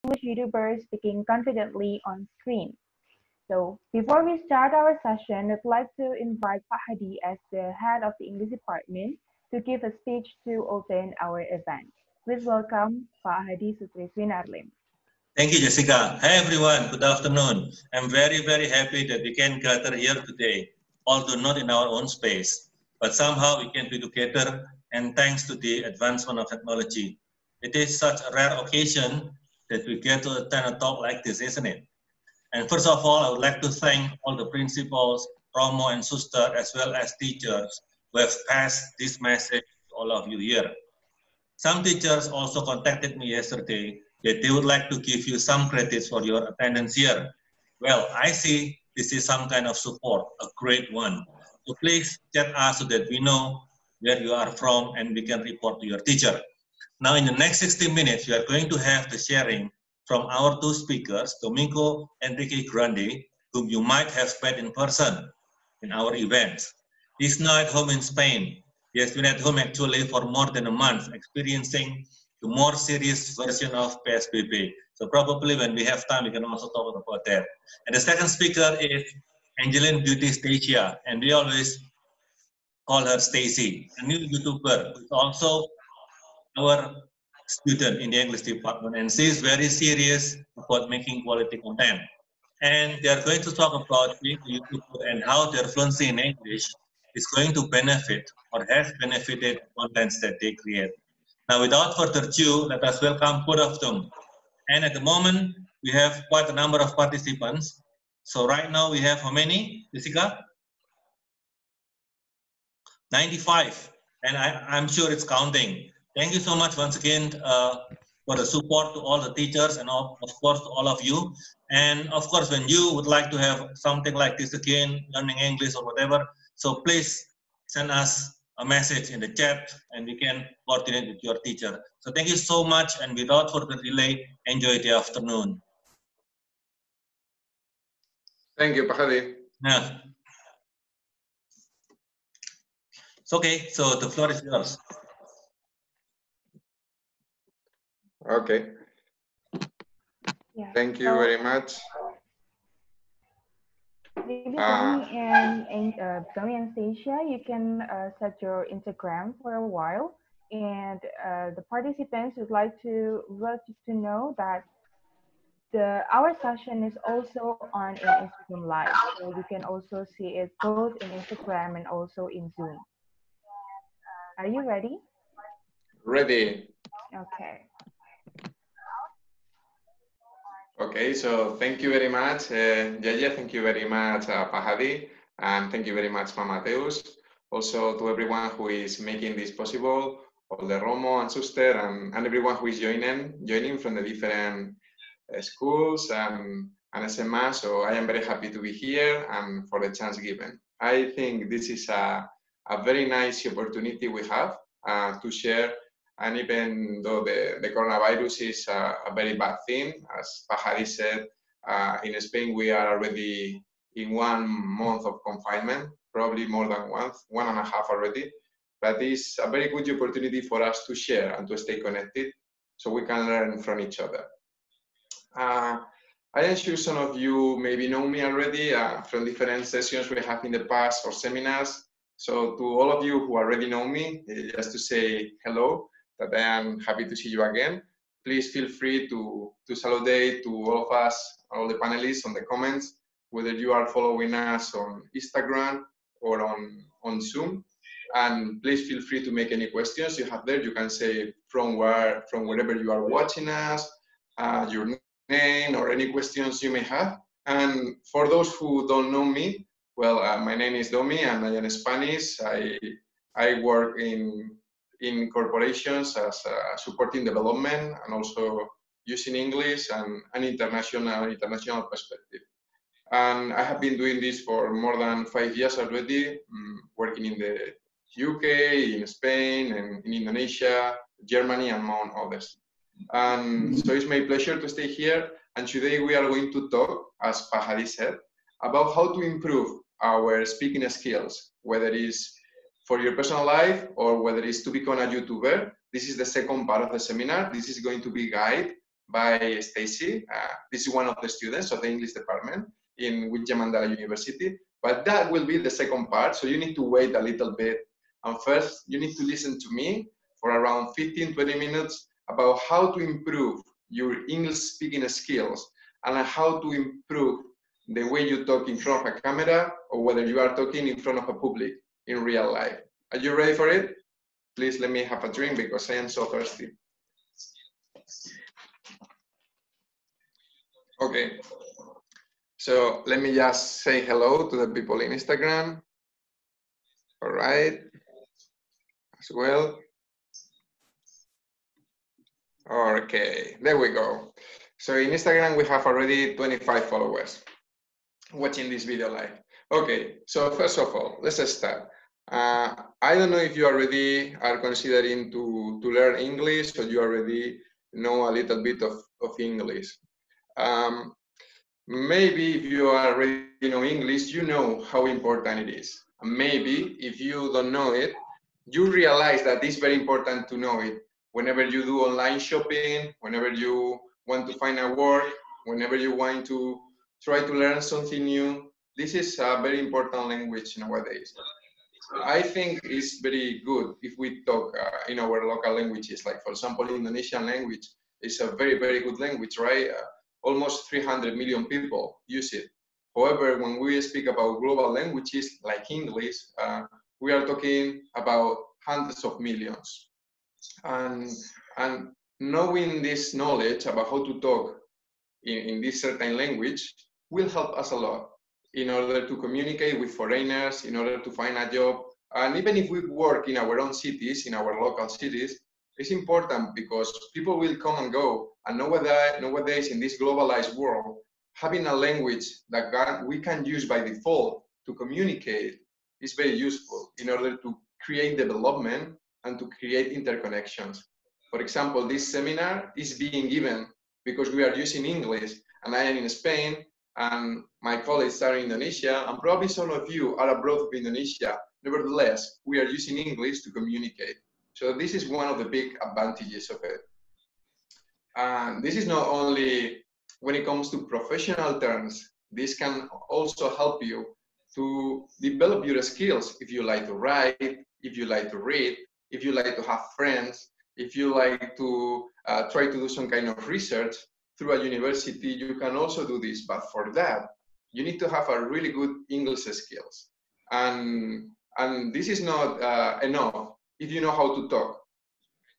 English YouTuber speaking confidently on screen. So, before we start our session, I'd like to invite Pak Hady as the head of the English department to give a speech to open our event. Please welcome Pak Hady Sutris Winarlim. Thank you, Jessica. Hi, everyone. Good afternoon. I'm very, very happy that we can gather here today, although not in our own space, but somehow we can be together, and thanks to the advancement of technology. It is such a rare occasion that we get to attend a talk like this, isn't it? And first of all, I would like to thank all the principals, Romo and Suster, as well as teachers who have passed this message to all of you here. Some teachers also contacted me yesterday that they would like to give you some credits for your attendance here. Well, I see this is some kind of support, a great one. So please chat us so that we know where you are from and we can report to your teacher. Now in the next 60 minutes, we are going to have the sharing from our two speakers, Domingo Enrique Grande, whom you might have met in person in our events. He's now at home in Spain. He has been at home actually for more than a month, experiencing the more serious version of PSBB. So probably when we have time, we can also talk about that. And the second speaker is Angeline Beauty Stacia, and we always call her Stacy, a new YouTuber who's also our student in the English department, and she is very serious about making quality content. And they are going to talk about being a YouTuber and how their fluency in English is going to benefit or has benefited contents that they create. Now, without further ado, let us welcome both of them. And at the moment, we have quite a number of participants. So right now we have how many, Jessica? 95, and I'm sure it's counting. Thank you so much once again for the support to all the teachers and of course to all of you. And of course, when you would like to have something like this again, learning English or whatever, so please send us a message in the chat and we can coordinate with your teacher. So thank you so much, and without further delay, enjoy the afternoon. Thank you, Pak Hady. Yeah. It's okay, so the floor is yours. Okay. Yeah. Thank you very much. Maybe Domi and Stacia, you can set your Instagram for a while, and the participants would like to know that our session is also on in Instagram Live, so you can also see it both in Instagram and also in Zoom. Are you ready? Ready. Okay. Okay, so thank you very much, Yaya. Thank you very much, Pak Hady, and thank you very much, Mateus. Also to everyone who is making this possible, all the Romo and Suster, and everyone who is joining from the different schools and SMA. So I am very happy to be here and for the chance given. I think this is a very nice opportunity we have to share. And even though the coronavirus is a very bad thing, as Pak Hady said, in Spain we are already in 1 month of confinement, probably more than 1.5 already. But it's a very good opportunity for us to share and to stay connected so we can learn from each other. I am sure some of you maybe know me already from different sessions we have in the past or seminars. So to all of you who already know me, just to say hello, that I am happy to see you again. Please feel free to saludate to all of us, all the panelists on the comments, whether you are following us on Instagram or on Zoom. And please feel free to make any questions you have there. You can say from wherever you are watching us, your name or any questions you may have. And for those who don't know me, well, my name is Domi and I am Spanish. I work in corporations as supporting development and also using English and an international perspective. And I have been doing this for more than 5 years already, working in the UK, in Spain, and in Indonesia, Germany, among others. And so it's my pleasure to stay here. And today we are going to talk, as Pak Hady said, about how to improve our speaking skills, whether it's for your personal life or whether it's to become a YouTuber. This is the second part of the seminar. This is going to be a guide by Stacy. This is one of the students of the English department in Wijayamandala University. But that will be the second part, so you need to wait a little bit. And first, you need to listen to me for around 15-20 minutes about how to improve your English speaking skills and how to improve the way you talk in front of a camera or whether you are talking in front of a public in real life. Are you ready for it? Please let me have a drink because I am so thirsty. Okay, so let me just say hello to the people in Instagram. All right, as well. Okay, there we go. So in Instagram, we have already 25 followers watching this video live. Okay, so first of all, let's start. I don't know if you already are considering to learn English or you already know a little bit of English. Maybe if you already know English, you know how important it is. And maybe if you don't know it, you realize that it's very important to know it. Whenever you do online shopping, whenever you want to find a work, whenever you want to try to learn something new, this is a very important language nowadays. I think it's very good if we talk in our local languages, like for example, Indonesian language is a very, very good language, right? Almost 300 million people use it. However, when we speak about global languages like English, we are talking about hundreds of millions. And knowing this knowledge about how to talk in this certain language will help us a lot in order to communicate with foreigners, in order to find a job. And even if we work in our own cities, in our local cities, it's important because people will come and go. And nowadays in this globalized world, having a language that we can use by default to communicate is very useful in order to create development and to create interconnections. For example, this seminar is being given because we are using English, and I am in Spain, and my colleagues are in Indonesia, and probably some of you are abroad of Indonesia. Nevertheless, we are using English to communicate. So this is one of the big advantages of it. And this is not only when it comes to professional terms, this can also help you to develop your skills. If you like to write, if you like to read, if you like to have friends, if you like to try to do some kind of research through a university, you can also do this. But for that, you need to have a really good English skills. And this is not enough if you know how to talk.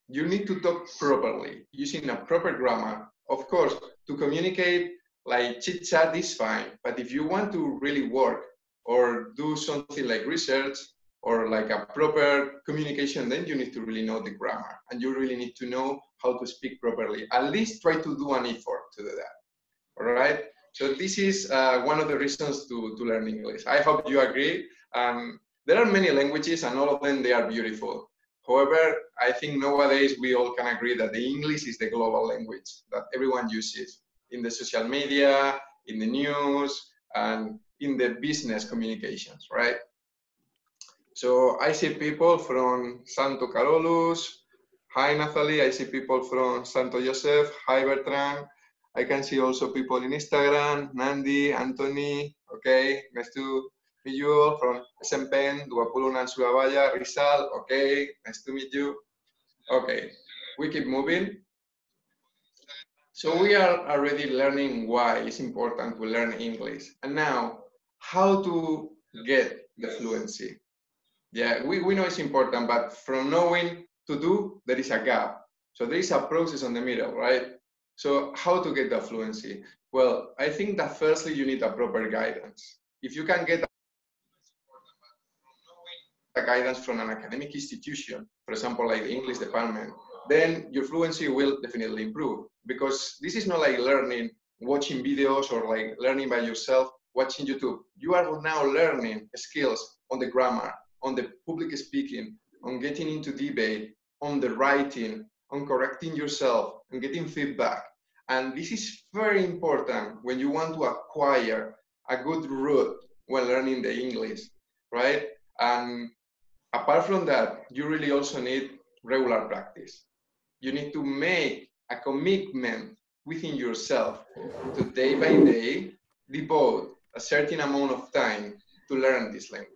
You need to talk properly, using a proper grammar. Of course, to communicate like chit chat is fine, but if you want to really work or do something like research or like a proper communication, then you need to really know the grammar and you really need to know how to speak properly. At least try to do an effort to do that. All right. So this is one of the reasons to learn English. I hope you agree. There are many languages and all of them, they are beautiful. However, I think nowadays we all can agree that the English is the global language that everyone uses in the social media, in the news, and in the business communications, right? So I see people from Santo Carolus. Hi, Nathalie. I see people from Santo Joseph. Hi, Bertrand. I can see also people in Instagram, Nandi, Anthony. Okay, nice to meet you all from Sempen, 26 Surabaya, Rizal. Okay, nice to meet you. Okay, we keep moving. So we are already learning why it's important to learn English. And now, how to get the fluency. Yeah, we know it's important, but from knowing to do, there is a gap. So there is a process on the middle, right? So how to get the fluency? Well, I think that firstly, you need a proper guidance. If you can get a guidance from an academic institution, for example, like the English department, then your fluency will definitely improve, because this is not like learning, watching videos or like learning by yourself, watching YouTube. You are now learning skills on the grammar, on the public speaking, on getting into debate, on the writing, on correcting yourself, and getting feedback. And this is very important when you want to acquire a good route when learning the English, right? And apart from that, you really also need regular practice. You need to make a commitment within yourself to day by day devote a certain amount of time to learn this language.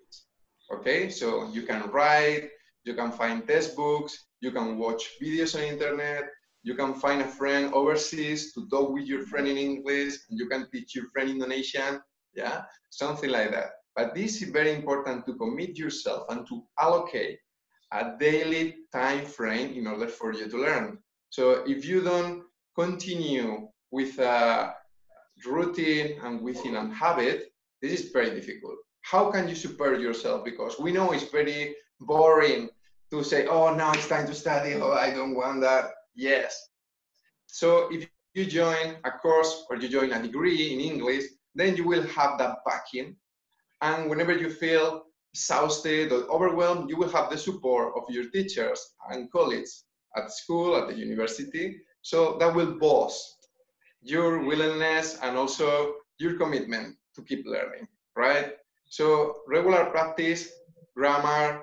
Okay, so you can write, you can find textbooks, you can watch videos on internet, you can find a friend overseas to talk with your friend in English, and you can teach your friend Indonesian, yeah, something like that. But this is very important to commit yourself and to allocate a daily time frame in order for you to learn. So if you don't continue with a routine and within a habit, this is very difficult. How can you support yourself? Because we know it's very boring to say, oh, now it's time to study. Oh, I don't want that. Yes. So if you join a course or you join a degree in English, then you will have that backing. And whenever you feel exhausted or overwhelmed, you will have the support of your teachers and colleagues at school, at the university. So that will boost your willingness and also your commitment to keep learning, right? So regular practice, grammar,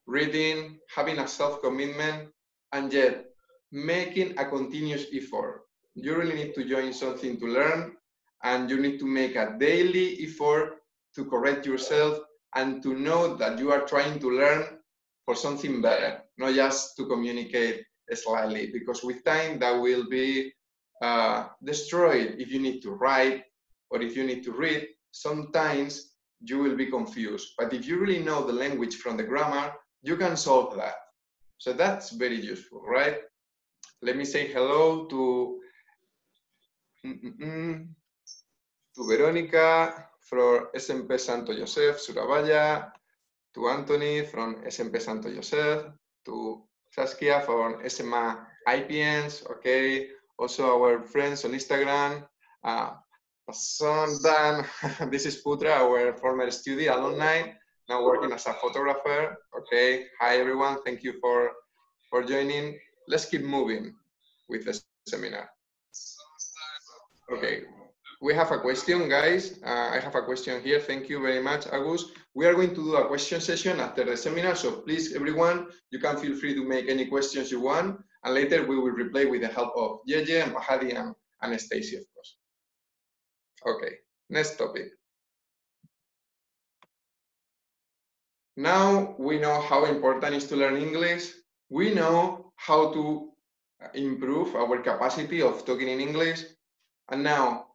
reading, having a self-commitment, and yet making a continuous effort. You really need to join something to learn, and you need to make a daily effort to correct yourself and to know that you are trying to learn for something better, not just to communicate slightly, because with time that will be destroyed. If you need to write or if you need to read, sometimes you will be confused. But if you really know the language from the grammar, you can solve that. So that's very useful, right? Let me say hello to Veronica from SMP Santo Joseph, Surabaya, to Anthony from SMP Santo Joseph, to Saskia from SMA IPNs, okay, also our friends on Instagram, Dan, this is Putra, our former student alumni, now working as a photographer, okay, hi everyone, thank you for joining. Let's keep moving with the seminar. Okay, we have a question, guys. I have a question here. Thank you very much, Agus. We are going to do a question session after the seminar, so please, everyone, you can feel free to make any questions you want, and later we will reply with the help of Jeje and Hady and Stacy, of course. Okay, next topic. Now we know how important it is to learn English. We know how to improve our capacity of talking in English. And now,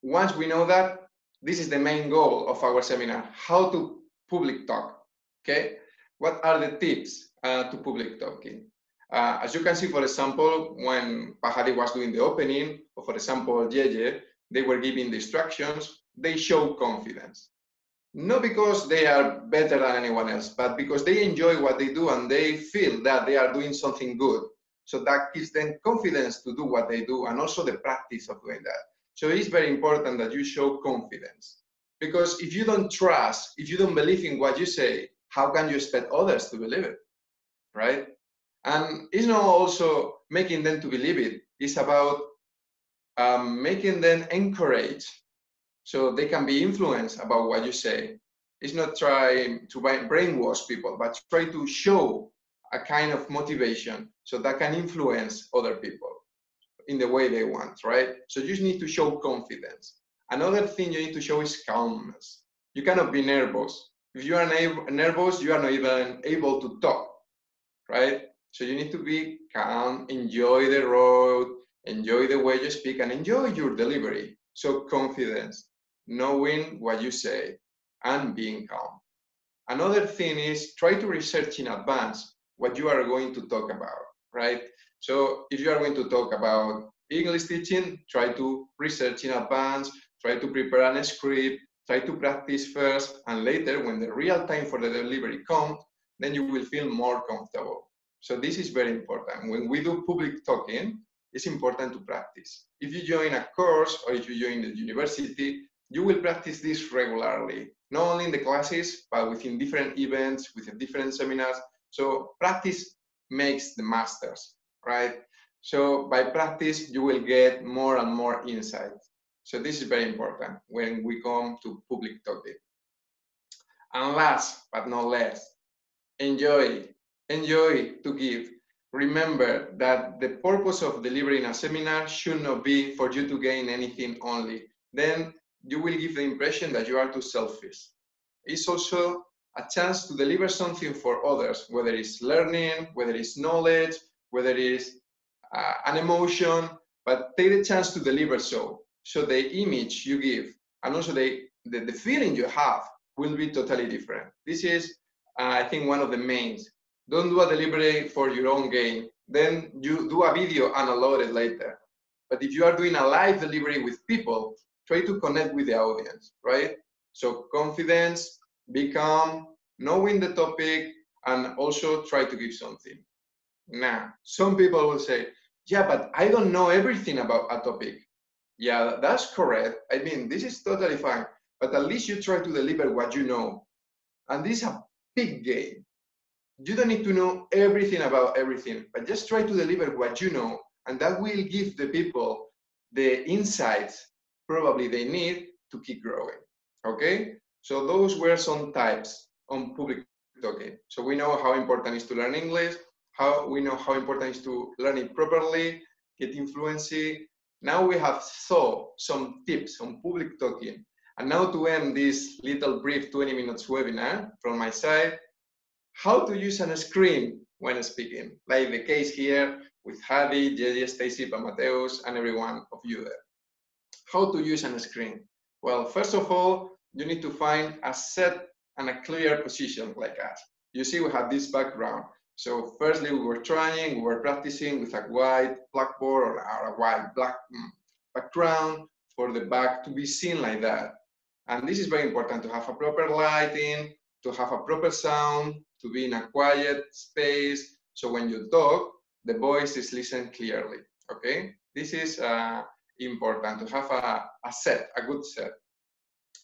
once we know that, this is the main goal of our seminar, how to public talk, okay? What are the tips to public talking? As you can see, for example, when Hady was doing the opening, or for example, Jeje, they were giving the instructions, they show confidence. Not because they are better than anyone else, but because they enjoy what they do and they feel that they are doing something good. So that gives them confidence to do what they do and also the practice of doing that. So it's very important that you show confidence. Because if you don't trust, if you don't believe in what you say, how can you expect others to believe it, right? And it's not also making them to believe it. It's about making them encourage so they can be influenced about what you say. It's not trying to brainwash people, but try to show a kind of motivation so that can influence other people in the way they want, right? So you just need to show confidence. Another thing you need to show is calmness. You cannot be nervous. If you are nervous, you are not even able to talk, right? So you need to be calm, enjoy the road, enjoy the way you speak, and enjoy your delivery. So confidence, knowing what you say, and being calm. Another thing is try to research in advance what you are going to talk about, right? So if you are going to talk about English teaching, try to research in advance, try to prepare a script, try to practice first, and later when the real time for the delivery comes, then you will feel more comfortable. So this is very important. When we do public talking, it's important to practice. If you join a course or if you join the university, you will practice this regularly, not only in the classes, but within different events, within different seminars. So practice makes the masters, right? So by practice, you will get more and more insights. So this is very important when we come to public talking. And last but not least, enjoy to give. remember that the purpose of delivering a seminar should not be for you to gain anything only. Then you will give the impression that you are too selfish. It's also a chance to deliver something for others, whether it's learning, whether it's knowledge, whether it's an emotion, but take the chance to deliver so the image you give and also the feeling you have will be totally different. This is, I think, one of the mains. Don't do a delivery for your own gain. Then you do a video and upload it later. But if you are doing a live delivery with people, try to connect with the audience, right? So confidence, be calm, knowing the topic, and also try to give something. Now, some people will say, yeah, but I don't know everything about a topic. Yeah, that's correct. I mean, this is totally fine, but at least you try to deliver what you know. And this is a big game. You don't need to know everything about everything, but just try to deliver what you know, and that will give the people the insights probably they need to keep growing, okay? So those were some types on public talking. So we know how important it is to learn English, we know how important it is to learn it properly, get fluency. Now we have saw some tips on public talking. And now to end this little brief 20 minutes webinar from my side, how to use a screen when speaking, like the case here with Hady, Jessica, Stacy, Mateus, and every one of you there. How to use a screen? Well, first of all, you need to find a set and a clear position like us. You see, we have this background. So firstly, we were practicing with a white blackboard or a white black background for the back to be seen like that. And this is very important, to have a proper lighting, to have a proper sound, to be in a quiet space. So when you talk, the voice is listened clearly, okay? This is important, to have a good set.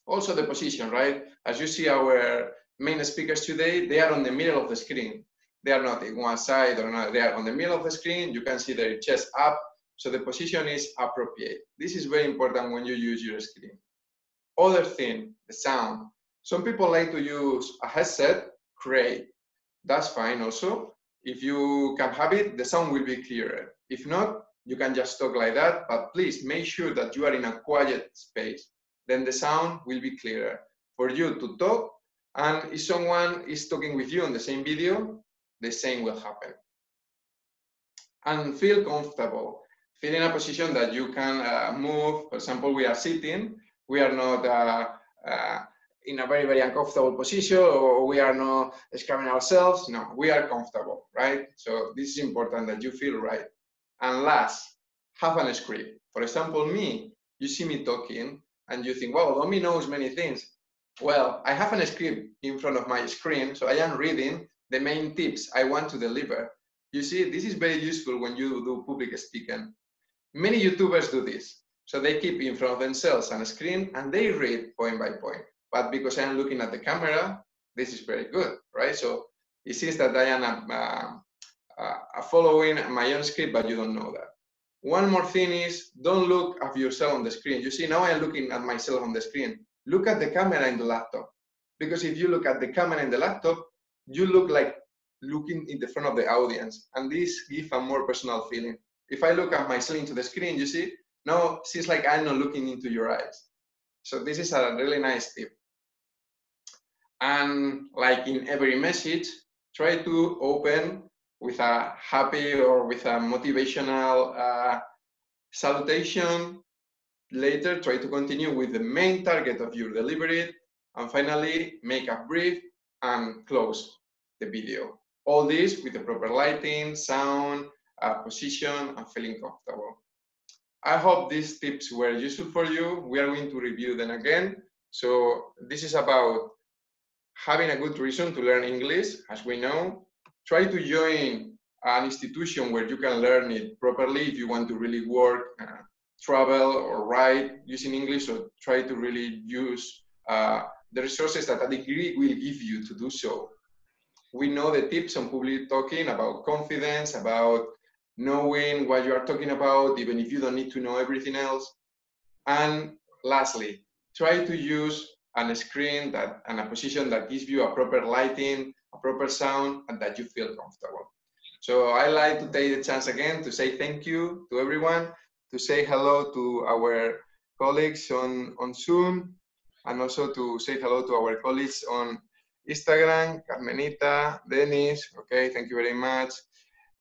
Also the position, right? As you see, our main speakers today, they are on the middle of the screen. They are not in one side or another, they are on the middle of the screen. You can see their chest up, so the position is appropriate. This is very important when you use your screen. Other thing, the sound. Some people like to use a headset, great. That's fine also. If you can have it, the sound will be clearer. If not, you can just talk like that, but please make sure that you are in a quiet space. Then the sound will be clearer for you to talk. And if someone is talking with you on the same video, the same will happen. And feel comfortable. Feel in a position that you can move. For example, we are sitting. We are not in a very, very uncomfortable position, or we are not scaring ourselves. No, we are comfortable, right? So this is important that you feel right. And last, have a script. For example, me, you see me talking and you think, wow, Domi knows many things. Well, I have a script in front of my screen, so I am reading the main tips I want to deliver. You see, this is very useful when you do public speaking. Many YouTubers do this. So they keep in front of themselves on a screen and they read point by point. But because I am looking at the camera, this is very good, right? So it seems that I am following my own script, but you don't know that. One more thing is, don't look at yourself on the screen. You see, now I am looking at myself on the screen. Look at the camera in the laptop. Because if you look at the camera in the laptop, you look like looking in the front of the audience. And this gives a more personal feeling. If I look at myself into the screen, you see, now it seems like I'm not looking into your eyes. So this is a really nice tip. And like in every message, try to open with a happy or with a motivational salutation. Later, try to continue with the main target of your delivery. And finally, make a brief and close the video. All this with the proper lighting, sound, position, and feeling comfortable. I hope these tips were useful for you. We are going to review them again. So this is about having a good reason to learn English, as we know. Try to join an institution where you can learn it properly if you want to really work, travel, or write using English. So try to really use the resources that a degree will give you to do so. We know the tips on public talking about confidence, about knowing what you are talking about, even if you don't need to know everything else. And lastly, try to use a screen and a position that gives you a proper lighting, a proper sound, and that you feel comfortable. So I like to take the chance again to say thank you to everyone, to say hello to our colleagues on Zoom, and also to say hello to our colleagues on Instagram, Carmenita, Dennis, okay, thank you very much.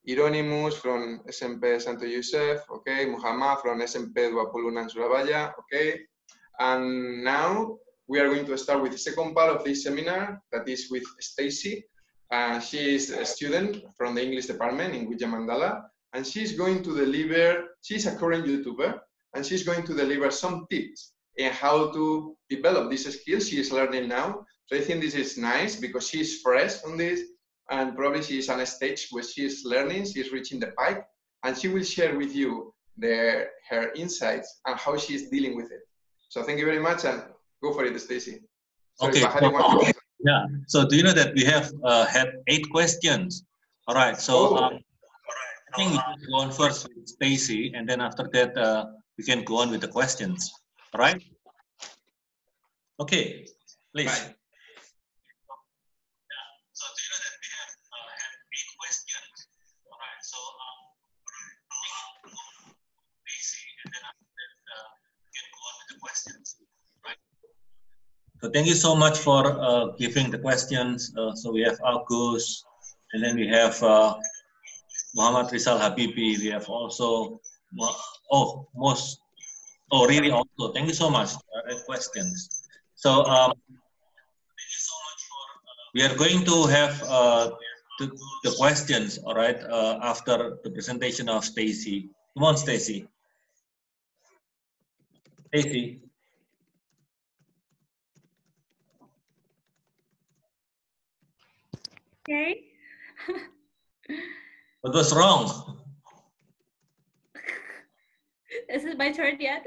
Hieronymus from SMP Santo Yusef, okay, Muhammad from SMP 26 Surabaya, okay. And now we are going to start with the second part of this seminar, that is with Stacy. She is a student from the English department in Wijaya Mandala, and she's going to deliver, she's a current YouTuber, and she's going to deliver some tips in how to develop these skills she is learning now. So I think this is nice because she's fresh on this, and probably she is on a stage where she is learning, she is reaching the peak, and she will share with you her insights and how she is dealing with it. So thank you very much, and go for it, Stacy. Okay. Yeah. So do you know that we have had 8 questions? All right. So I think we should go on first with Stacy, and then after that we can go on with the questions. All right. Okay. Please. Right. So do you know that we have had 8 questions? All right. So Stacy, and then after that we can go on with the questions. Right. So thank you so much for giving the questions. So we have Agus, and then we have Muhammad Rizal Habibi. We have also, Riri also. Thank you so much for the questions. So thank you so much for, we are going to have the questions, all right, after the presentation of Stacy. Come on, Stacy. Stacy. Okay. What was wrong? Is it my turn yet?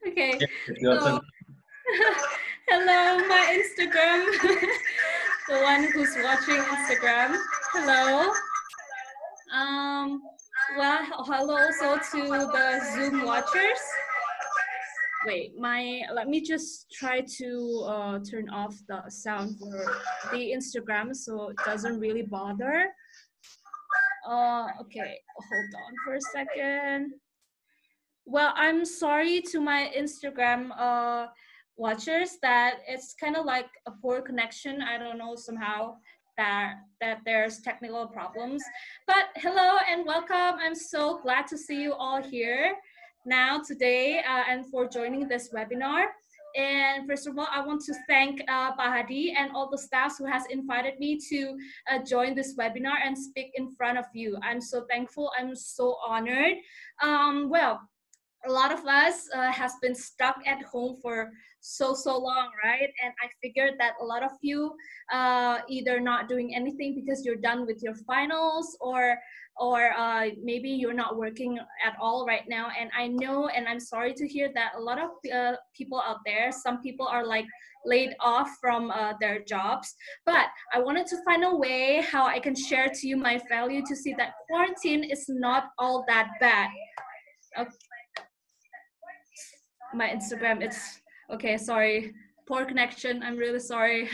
Okay. Yes, your turn. Hello, my Instagram. The one who's watching Instagram. Hello. Well, hello also to the Zoom watchers. Wait, let me just try to turn off the sound for the Instagram so it doesn't really bother. Okay, hold on for a second. Well, I'm sorry to my Instagram watchers that it's kind of like a poor connection. I don't know, somehow that there's technical problems. But hello and welcome. I'm so glad to see you all here now today and for joining this webinar. And first of all, I want to thank Pak Hady and all the staffs who has invited me to join this webinar and speak in front of you. I'm so thankful. I'm so honored. Well, a lot of us has been stuck at home for so long, right? And I figured that a lot of you either not doing anything because you're done with your finals, or maybe you're not working at all right now. And I know, and I'm sorry to hear that a lot of people out there, some people are like laid off from their jobs. But I wanted to find a way how I can share to you my value to see that quarantine is not all that bad. Okay. My Instagram, it's okay, sorry, poor connection, I'm really sorry.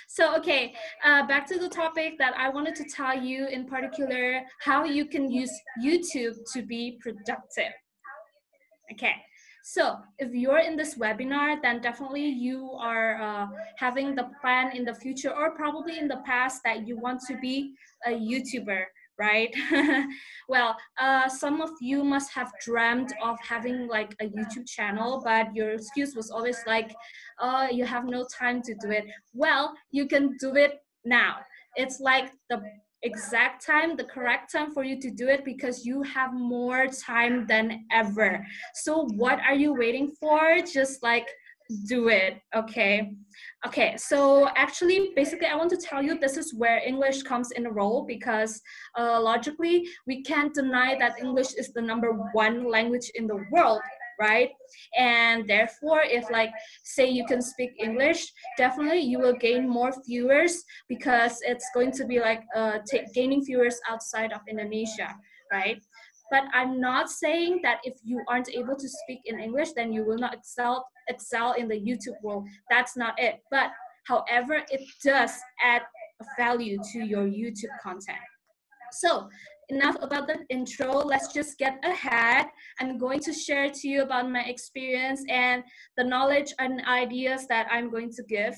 So okay, back to the topic that I wanted to tell you, in particular how you can use YouTube to be productive. Okay, so if you're in this webinar, then definitely you are having the plan in the future or probably in the past that you want to be a YouTuber, right? Well, some of you must have dreamt of having like a YouTube channel, but your excuse was always like, you have no time to do it. Well, you can do it now. It's like the exact time, the correct time for you to do it, because you have more time than ever. So what are you waiting for? Just like do it. Okay. So actually, basically, I want to tell you this is where English comes in a role, because logically we can't deny that English is the #1 language in the world, right? And therefore, if like say you can speak English, definitely you will gain more viewers, because it's going to be like gaining viewers outside of Indonesia, right? But I'm not saying that if you aren't able to speak in English, then you will not excel in the YouTube world. That's not it. But however, it does add value to your YouTube content. So enough about the intro. Let's just get ahead. I'm going to share to you about my experience and the knowledge and ideas that I'm going to give.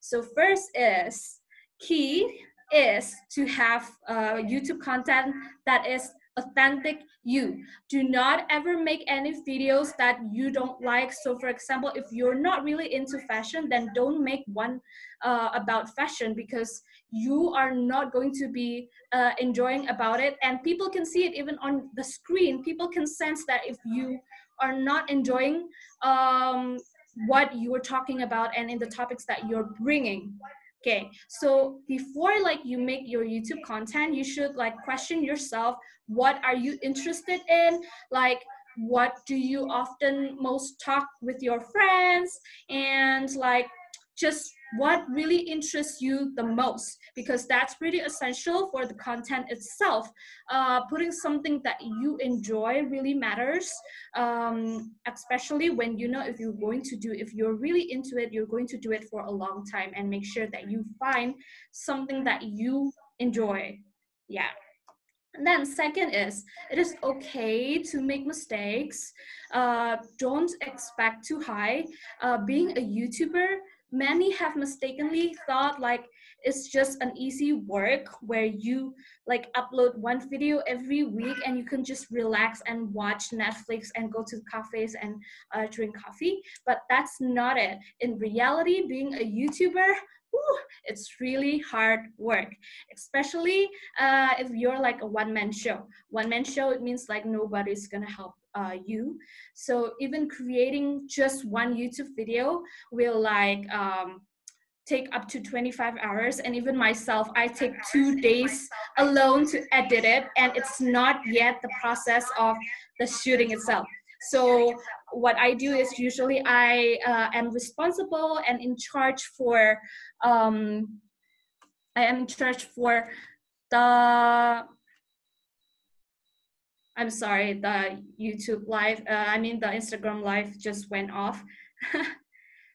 So first is, key is to have YouTube content that is authentic you. Do not ever make any videos that you don't like. So for example, if you're not really into fashion, then don't make one about fashion, because you are not going to be enjoying about it, and people can see it even on the screen. People can sense that if you are not enjoying what you are talking about and in the topics that you're bringing. Okay, so before like you make your YouTube content, you should like question yourself, what are you interested in? Like, what do you often most talk with your friends? And like, just what really interests you the most, because that's pretty essential for the content itself. Putting something that you enjoy really matters, especially when you know if you're going to do, if you're really into it, you're going to do it for a long time, and make sure that you find something that you enjoy. Yeah. And then second is, it is okay to make mistakes. Don't expect too high. Being a YouTuber, many have mistakenly thought like it's just an easy work where you like upload one video every week and you can just relax and watch Netflix and go to cafes and drink coffee. But that's not it. In reality, being a YouTuber, it's really hard work, especially if you're like a one-man show. One-man show, it means like nobody's gonna help you. So even creating just one YouTube video will like take up to 25 hours. And even myself, I take 2 days alone to edit it. And it's not yet the process of the shooting itself. So what I do is usually I am responsible and in charge for, the, I'm sorry, the YouTube live, the Instagram live just went off.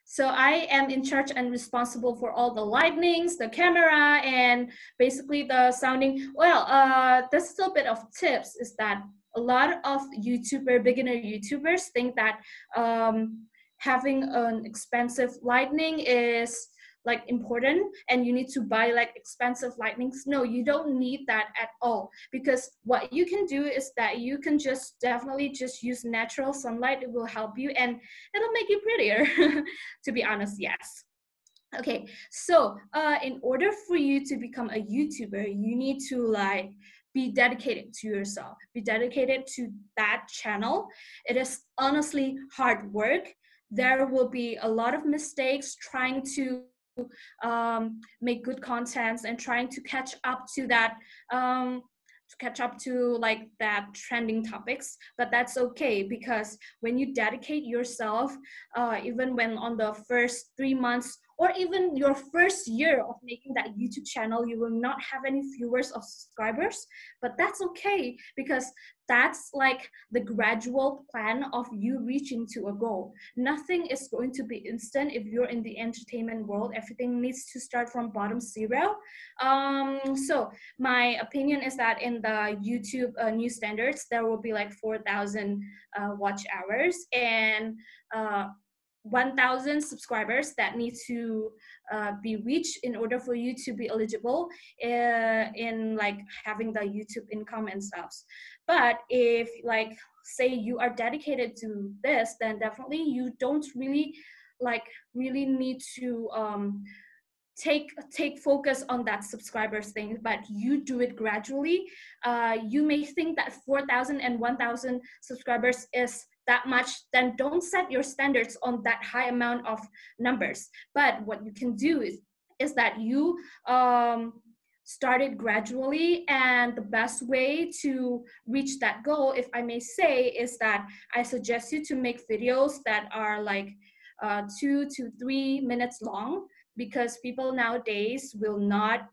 So I am in charge and responsible for all the lightnings, the camera, and basically the sounding. Well, there's still a bit of tips, is that a lot of beginner YouTubers think that having an expensive lightning is like important and you need to buy like expensive lightnings. No, you don't need that at all, because what you can do is that you can just definitely just use natural sunlight. It will help you and it'll make you prettier. To be honest, yes. Okay, so in order for you to become a YouTuber, you need to like be dedicated to yourself, be dedicated to that channel. It is honestly hard work. There will be a lot of mistakes trying to make good contents and trying to catch up to that, like that trending topics. But that's okay, because when you dedicate yourself, even when on the first 3 months or even your first year of making that YouTube channel, you will not have any viewers or subscribers, but that's okay, because that's like the gradual plan of you reaching to a goal. Nothing is going to be instant. If you're in the entertainment world, everything needs to start from bottom zero. So my opinion is that in the YouTube new standards, there will be like 4,000 watch hours and 1,000 subscribers that need to be reached in order for you to be eligible in like having the YouTube income and stuff. But if like say you are dedicated to this, then definitely you don't really need to take focus on that subscribers thing, but you do it gradually. You may think that 4,000 and 1,000 subscribers is that much, then don't set your standards on that high amount of numbers. But what you can do is that you start it gradually, and the best way to reach that goal, if I may say, is that I suggest you to make videos that are like 2 to 3 minutes long, because people nowadays will not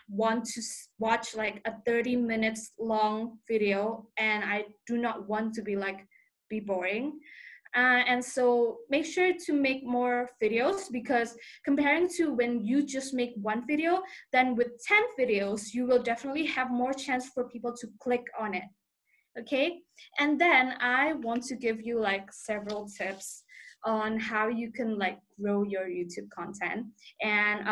want to watch like a 30 minutes long video, and I do not want to be boring. And so make sure to make more videos, because comparing to when you just make one video, then with 10 videos, you will definitely have more chance for people to click on it. Okay, and then I want to give you like several tips on how you can like grow your YouTube content. And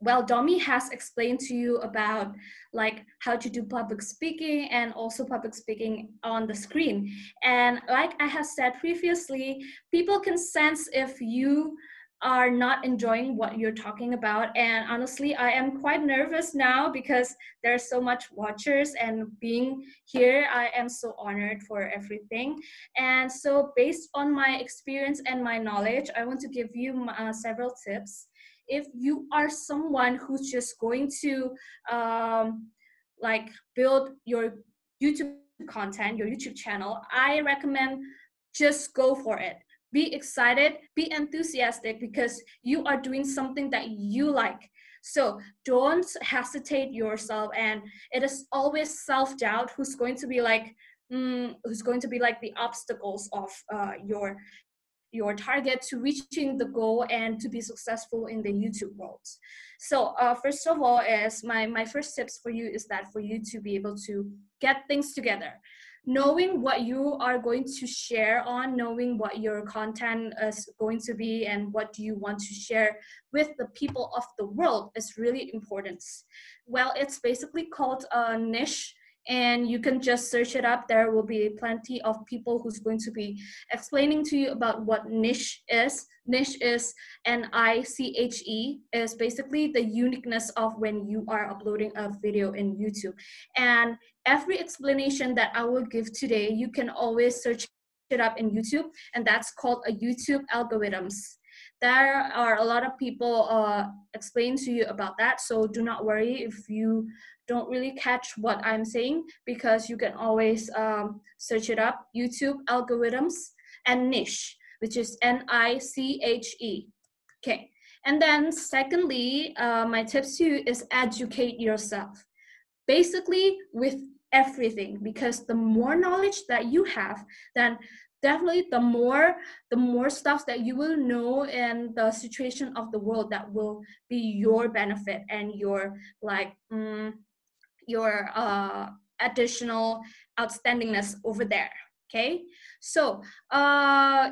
well, Domi has explained to you about like how to do public speaking and also public speaking on the screen. And like I have said previously, people can sense if you are not enjoying what you're talking about. And honestly, I am quite nervous now because there's so much watchers, and being here, I am so honored for everything. And so based on my experience and my knowledge, I want to give you several tips. If you are someone who's just going to like build your YouTube content, your YouTube channel, I recommend just go for it. Be excited, be enthusiastic, because you are doing something that you like. So don't hesitate yourself, and it is always self-doubt who's going to be like the obstacles of your target to reaching the goal and to be successful in the YouTube world. So first of all, is my first tips for you is that for you to be able to get things together, knowing what you are going to share on, knowing what your content is going to be and what do you want to share with the people of the world is really important. Well, it's basically called a niche, and you can just search it up. There will be plenty of people who's going to be explaining to you about what niche is. Niche is N-I-C-H-E, is basically the uniqueness of when you are uploading a video in YouTube. And every explanation that I will give today, you can always search it up in YouTube, and that's called a YouTube algorithms. There are a lot of people explain to you about that, so do not worry if you don't really catch what I'm saying, because you can always search it up, YouTube algorithms and niche, which is N-I-C-H-E. Okay, and then secondly, my tips to you is educate yourself, basically with everything, because the more knowledge that you have, then definitely the more stuff that you will know in the situation of the world that will be your benefit and your like your additional outstandingness over there. Okay, so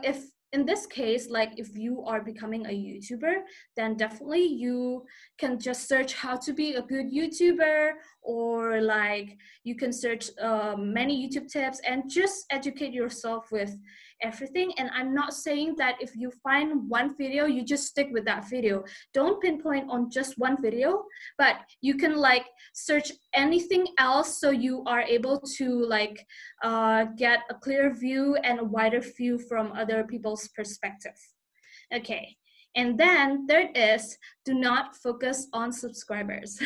if in this case, like if you are becoming a YouTuber, then definitely you can just search how to be a good YouTuber, or like you can search many YouTube tips and just educate yourself with everything. And I'm not saying that if you find one video, you just stick with that video. Don't pinpoint on just one video, but you can like search anything else, so you are able to like get a clear view and a wider view from other people's perspective. Okay, and then third is, do not focus on subscribers.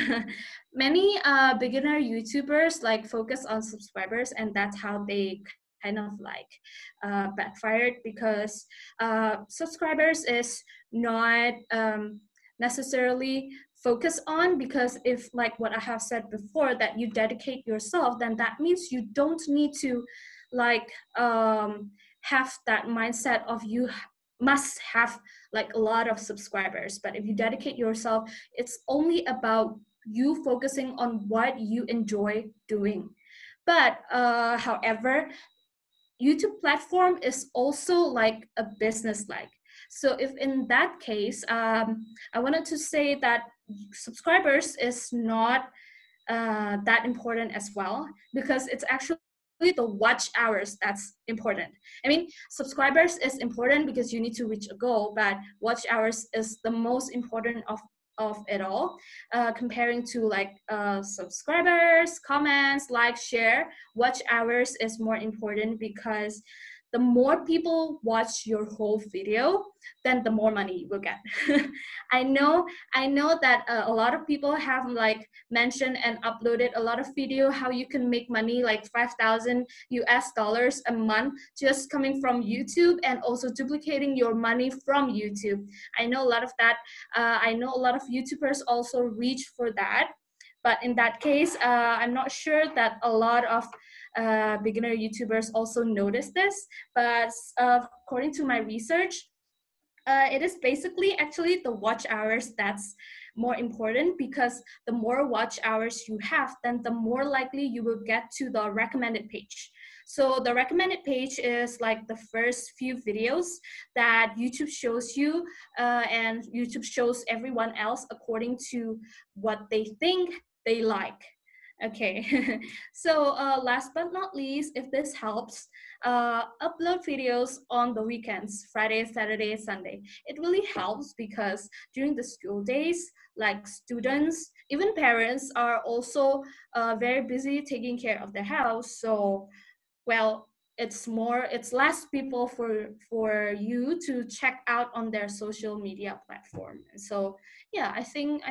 Many beginner YouTubers like focus on subscribers, and that's how they kind of like backfired, because subscribers is not necessarily focus on, because if like what I have said before, that you dedicate yourself, then that means you don't need to like have that mindset of you must have like a lot of subscribers. But if you dedicate yourself, it's only about you focusing on what you enjoy doing. But however, YouTube platform is also like a business like. So if in that case, I wanted to say that subscribers is not that important as well, because it's actually the watch hours that's important. I mean, subscribers is important because you need to reach a goal, but watch hours is the most important of it all, comparing to like subscribers, comments, like, share. Watch hours is more important, because the more people watch your whole video, then the more money you will get. I know that a lot of people have like mentioned and uploaded a lot of video how you can make money like $5,000 a month just coming from YouTube, and also duplicating your money from YouTube. I know a lot of that. I know a lot of YouTubers also reach for that. But in that case, I'm not sure that a lot of beginner YouTubers also notice this, but according to my research, it is basically actually the watch hours that's more important, because the more watch hours you have, then the more likely you will get to the recommended page. So the recommended page is like the first few videos that YouTube shows you, and YouTube shows everyone else according to what they think they like. Okay, so last but not least, if this helps, upload videos on the weekends, Friday, Saturday, Sunday. It really helps because during the school days, like students, even parents are also very busy taking care of the house. So, well, it's less people for you to check out on their social media platform. And so, yeah, I think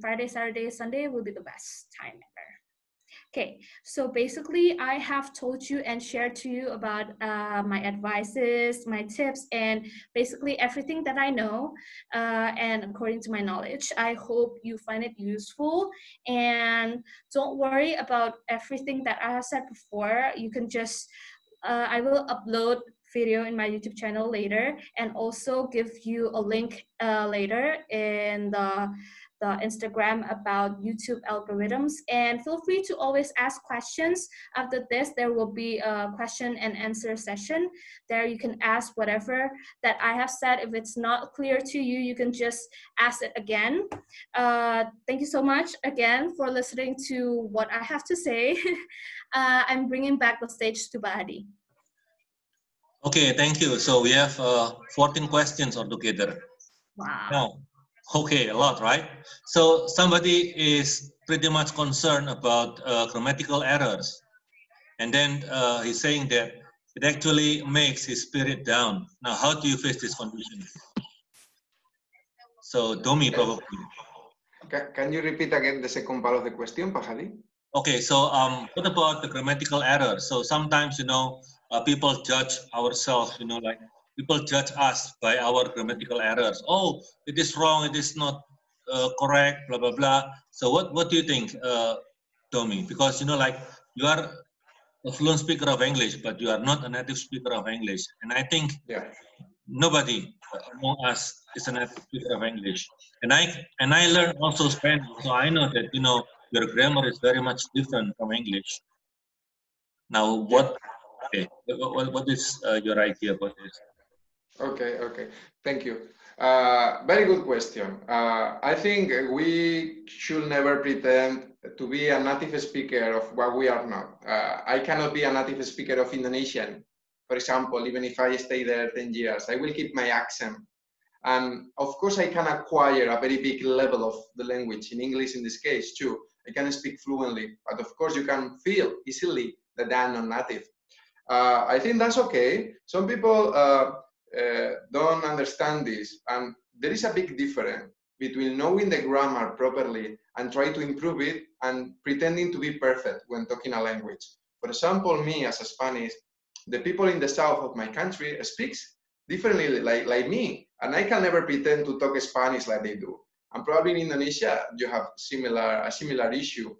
Friday, Saturday, Sunday will be the best time ever. Okay, so basically I have told you and shared to you about my advices, my tips, and basically everything that I know and according to my knowledge. I hope you find it useful, and don't worry about everything that I have said before. You can just, I will upload video in my YouTube channel later, and also give you a link later in the Instagram about YouTube algorithms. And feel free to always ask questions. After this, there will be a question and answer session. There you can ask whatever that I have said. If it's not clear to you, you can just ask it again. Thank you so much again for listening to what I have to say. I'm bringing back the stage to Hady. Okay, thank you. So we have 14 questions altogether. Wow. Now, okay, a lot, right? So somebody is pretty much concerned about grammatical errors. And then he's saying that it actually makes his spirit down. Now, how do you face this condition? So, Domi, probably. Can you repeat again the second part of the question, Hady? Okay, so what about the grammatical error? So sometimes, people judge ourselves, like people judge us by our grammatical errors. Oh, it is wrong, it is not correct, blah, blah, blah. So what do you think, Tommy? Because, like you are a fluent speaker of English, but you are not a native speaker of English. And I think nobody among us is a native speaker of English. And I learned also Spanish, so I know that, your grammar is very much different from English. Now, what is your idea about this? Okay. Thank you. Very good question. I think we should never pretend to be a native speaker of what we are not. I cannot be a native speaker of Indonesian, for example, even if I stay there 10 years. I will keep my accent. And of course, I can acquire a very big level of the language, in English in this case too. I can speak fluently, but of course you can feel easily that I'm not native. I think that's okay. Some people don't understand this, and there is a big difference between knowing the grammar properly and try to improve it and pretending to be perfect when talking a language. For example, me as a Spanish, the people in the south of my country speaks differently like me, and I can never pretend to talk Spanish like they do. And probably in Indonesia, you have a similar issue.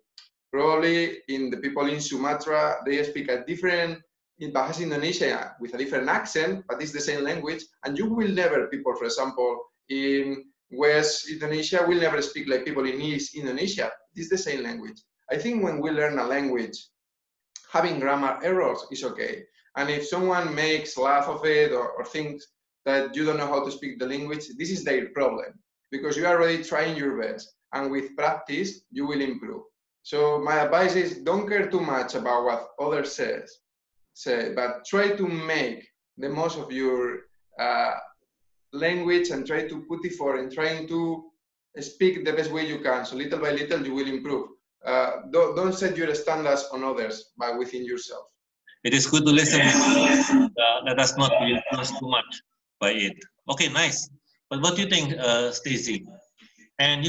Probably in the people in Sumatra, they speak a different in Bahasa Indonesia with a different accent, but it's the same language. And you will never, people, for example, in West Indonesia will never speak like people in East Indonesia. It's the same language. I think when we learn a language, having grammar errors is okay. And if someone makes laugh of it or thinks that you don't know how to speak the language, this is their problem, because you are already trying your best. And with practice, you will improve. So my advice is don't care too much about what others say, but try to make the most of your language and try to put effort in trying to speak the best way you can. So little by little, you will improve. Don't set your standards on others, but within yourself. It is good to listen. Let us not be influenced too much by it. Okay, nice. But what do you think, Stacy? And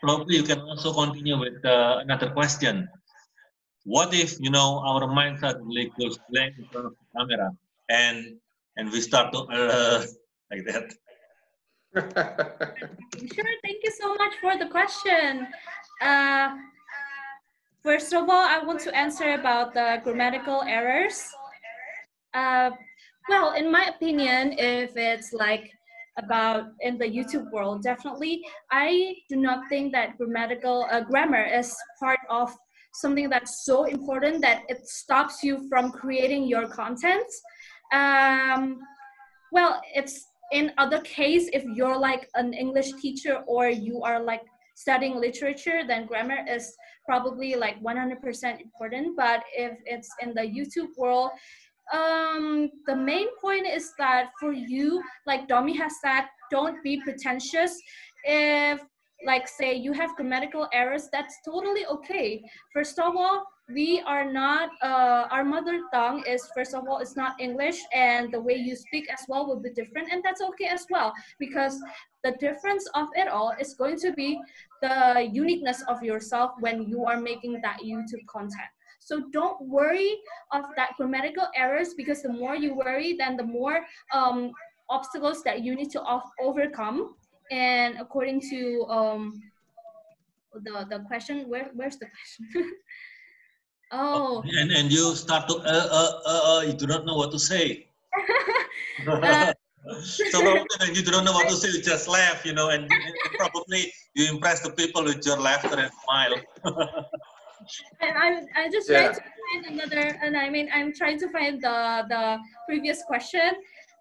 probably you can also continue with another question. What if our mind suddenly goes blank in front of the camera and we start to like that? Sure. Thank you so much for the question. First of all, I want to answer about the grammatical errors. Well, in my opinion, if it's like about in the YouTube world, definitely, I do not think that grammar is part of something that's so important that it stops you from creating your content. Um, well, it's in other case, if you're like an English teacher or you are like studying literature, then grammar is probably like 100% important. But if it's in the YouTube world, the main point is that for you, like Domi has said, don't be pretentious. If like say you have grammatical errors, that's totally okay. First of all, we are not our mother tongue is, first of all, it's not English, and the way you speak as well will be different, and that's okay as well, because the difference of it all is going to be the uniqueness of yourself when you are making that YouTube content. So don't worry of that grammatical errors, because the more you worry, then the more obstacles that you need to overcome. And according to the question, where's the question? Oh. And you start to you do not know what to say. So probably when you don't know what to say, you just laugh, you know, and probably you impress the people with your laughter and smile. And I'm just trying to find another, and I mean, I'm trying to find the previous question,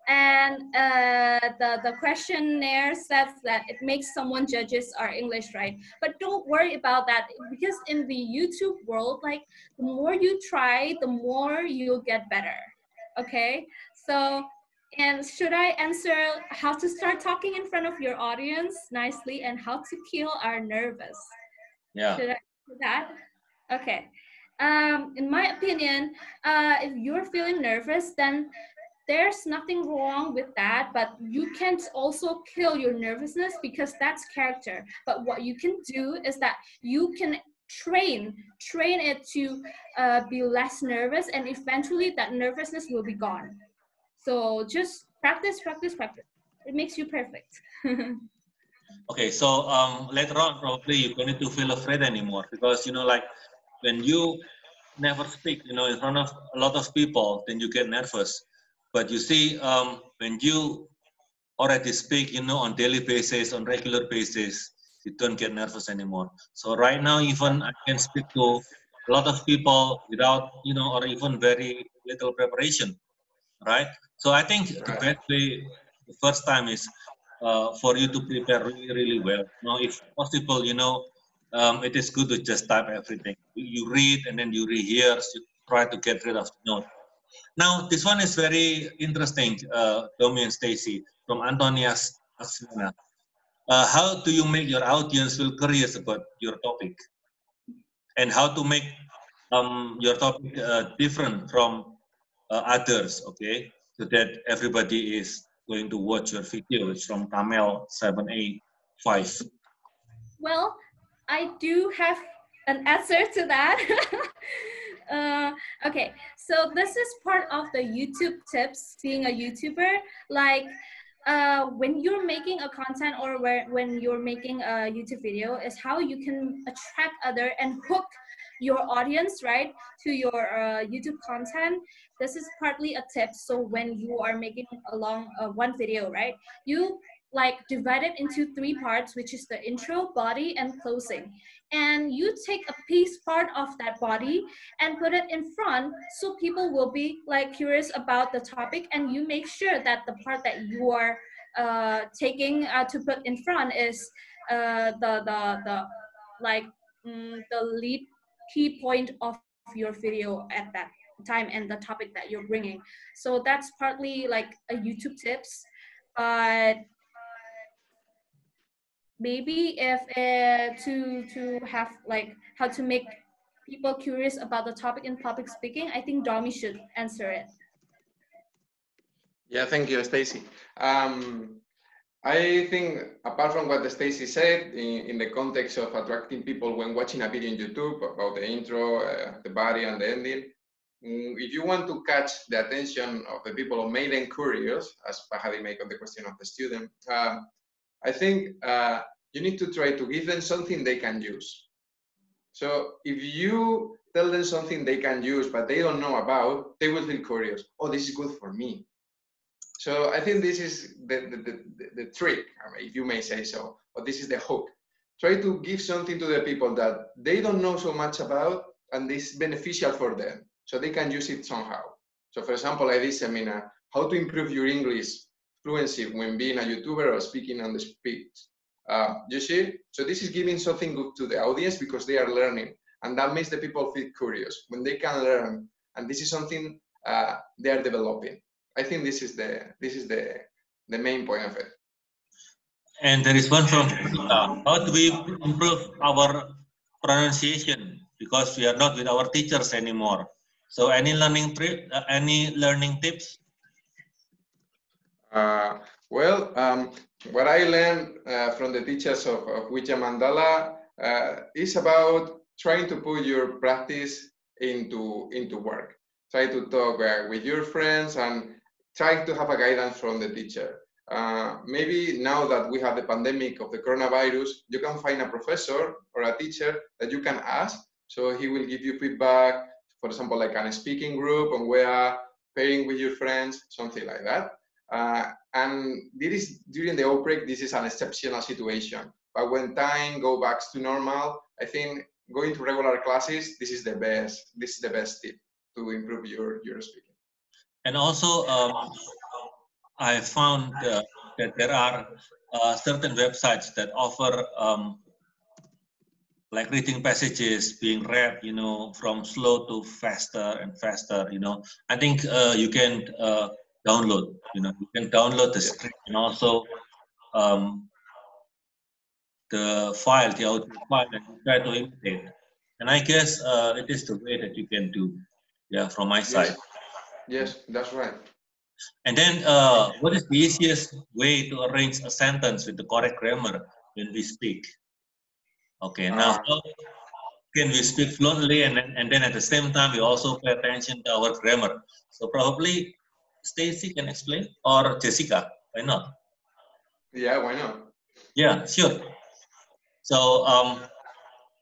and the questionnaire says that it makes someone judges our English, right? But don't worry about that, because in the YouTube world, like the more you try, the more you'll get better. Okay, so. And should I answer how to start talking in front of your audience nicely and how to kill our nervous? Yeah. Should I do that? Okay. In my opinion, if you're feeling nervous, then there's nothing wrong with that, but you can't also kill your nervousness, because that's character. But what you can do is that you can train it to be less nervous, and eventually that nervousness will be gone. So just practice. It makes you perfect. Okay, so later on, probably you don't need to feel afraid anymore, because, you know, like when you never speak, you know, in front of a lot of people, then you get nervous. But you see, when you already speak, you know, on daily basis, on regular basis, you don't get nervous anymore. So right now, even I can speak to a lot of people without, you know, or even very little preparation, right? So I think the best way, the first time is for you to prepare really, really well. Now, if possible, you know, it is good to just type everything. You read and then you rehearse, you try to get rid of the note. Now, this one is very interesting, Domi and Stacy, from Antonia's Asina. How do you make your audience feel curious about your topic? And how to make your topic different from others, okay? So that everybody is going to watch your video. It's from Kamel 785. Well, I do have an answer to that. Okay, so this is part of the YouTube tips, being a YouTuber. Like when you're making a content, or when you're making a YouTube video, is how you can attract other and hook your audience, right, to your YouTube content. This is partly a tip. So when you are making along one video, right, you like divide it into 3 parts, which is the intro, body, and closing. And you take a piece part of that body and put it in front, so people will be like curious about the topic, and you make sure that the part that you are taking to put in front is the like the lead key point of your video at that time and the topic that you're bringing. So that's partly like a YouTube tips. But maybe if to have like how to make people curious about the topic in public speaking, I think Domi should answer it. Yeah, thank you, Stacy. I think, apart from what Stacy said, in the context of attracting people when watching a video on YouTube about the intro, the body, and the ending, if you want to catch the attention of the people or make them curious, as Hady made on the question of the student, I think you need to try to give them something they can use. So if you tell them something they can use, but they don't know about, they will feel curious. Oh, this is good for me. So I think this is the trick, I mean, if you may say so, or this is the hook. Try to give something to the people that they don't know so much about, and this is beneficial for them, so they can use it somehow. So for example, like this seminar, how to improve your English fluency when being a YouTuber or speaking on the speech. You see, so this is giving something good to the audience because they are learning, and that makes the people feel curious when they can learn, and this is something they are developing. I think this is the main point of it. And there is one from Jessica. How do we improve our pronunciation? Because we are not with our teachers anymore. So any learning tips? What I learned from the teachers of Wija Mandala is about trying to put your practice into work. Try to talk with your friends and try to have a guidance from the teacher. Maybe now that we have the pandemic of the coronavirus, you can find a professor or a teacher that you can ask. So he will give you feedback, for example, like a speaking group, and we are pairing with your friends, something like that. And this is during the outbreak, this is an exceptional situation. But when time goes back to normal, I think going to regular classes, this is the best tip to improve your speaking. And also, I found that there are certain websites that offer like reading passages being read, you know, from slow to faster and faster, you know. I think you can download, you know, you can download the script and also the file, the audio file, and try to imitate. And I guess it is the way that you can do, yeah, from my side. Yes, that's right. And then, what is the easiest way to arrange a sentence with the correct grammar when we speak? Okay, now how can we speak fluently and then at the same time we also pay attention to our grammar? So probably Stacy can explain, or Jessica, why not? Yeah, why not? Yeah, sure. So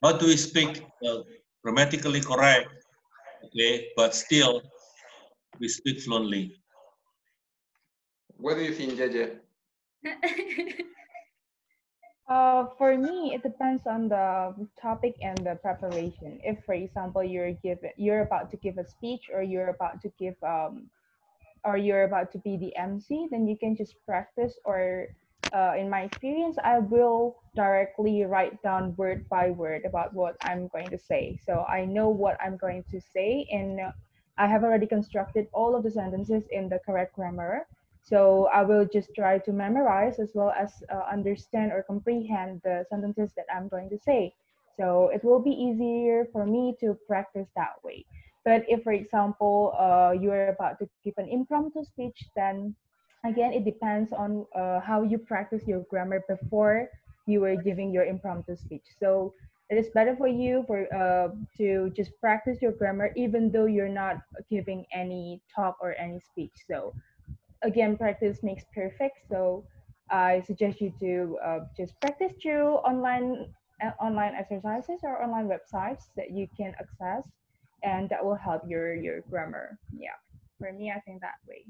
how do we speak grammatically correct, okay, but still we speak fluently? What do you think, Jeje? For me, it depends on the topic and the preparation. If, for example, you're about to give a speech, or you're about to give or you're about to be the MC, then you can just practice. Or in my experience, I will directly write down word by word about what I'm going to say. So I know what I'm going to say, and I have already constructed all of the sentences in the correct grammar. So I will just try to memorize as well as understand or comprehend the sentences that I'm going to say. So it will be easier for me to practice that way. But if, for example, you're about to give an impromptu speech, then again, it depends on how you practice your grammar before you were giving your impromptu speech. So it is better for you to just practice your grammar even though you're not giving any talk or any speech. So again, practice makes perfect. So I suggest you to just practice through online exercises or online websites that you can access, and that will help your grammar. Yeah, for me, I think that way.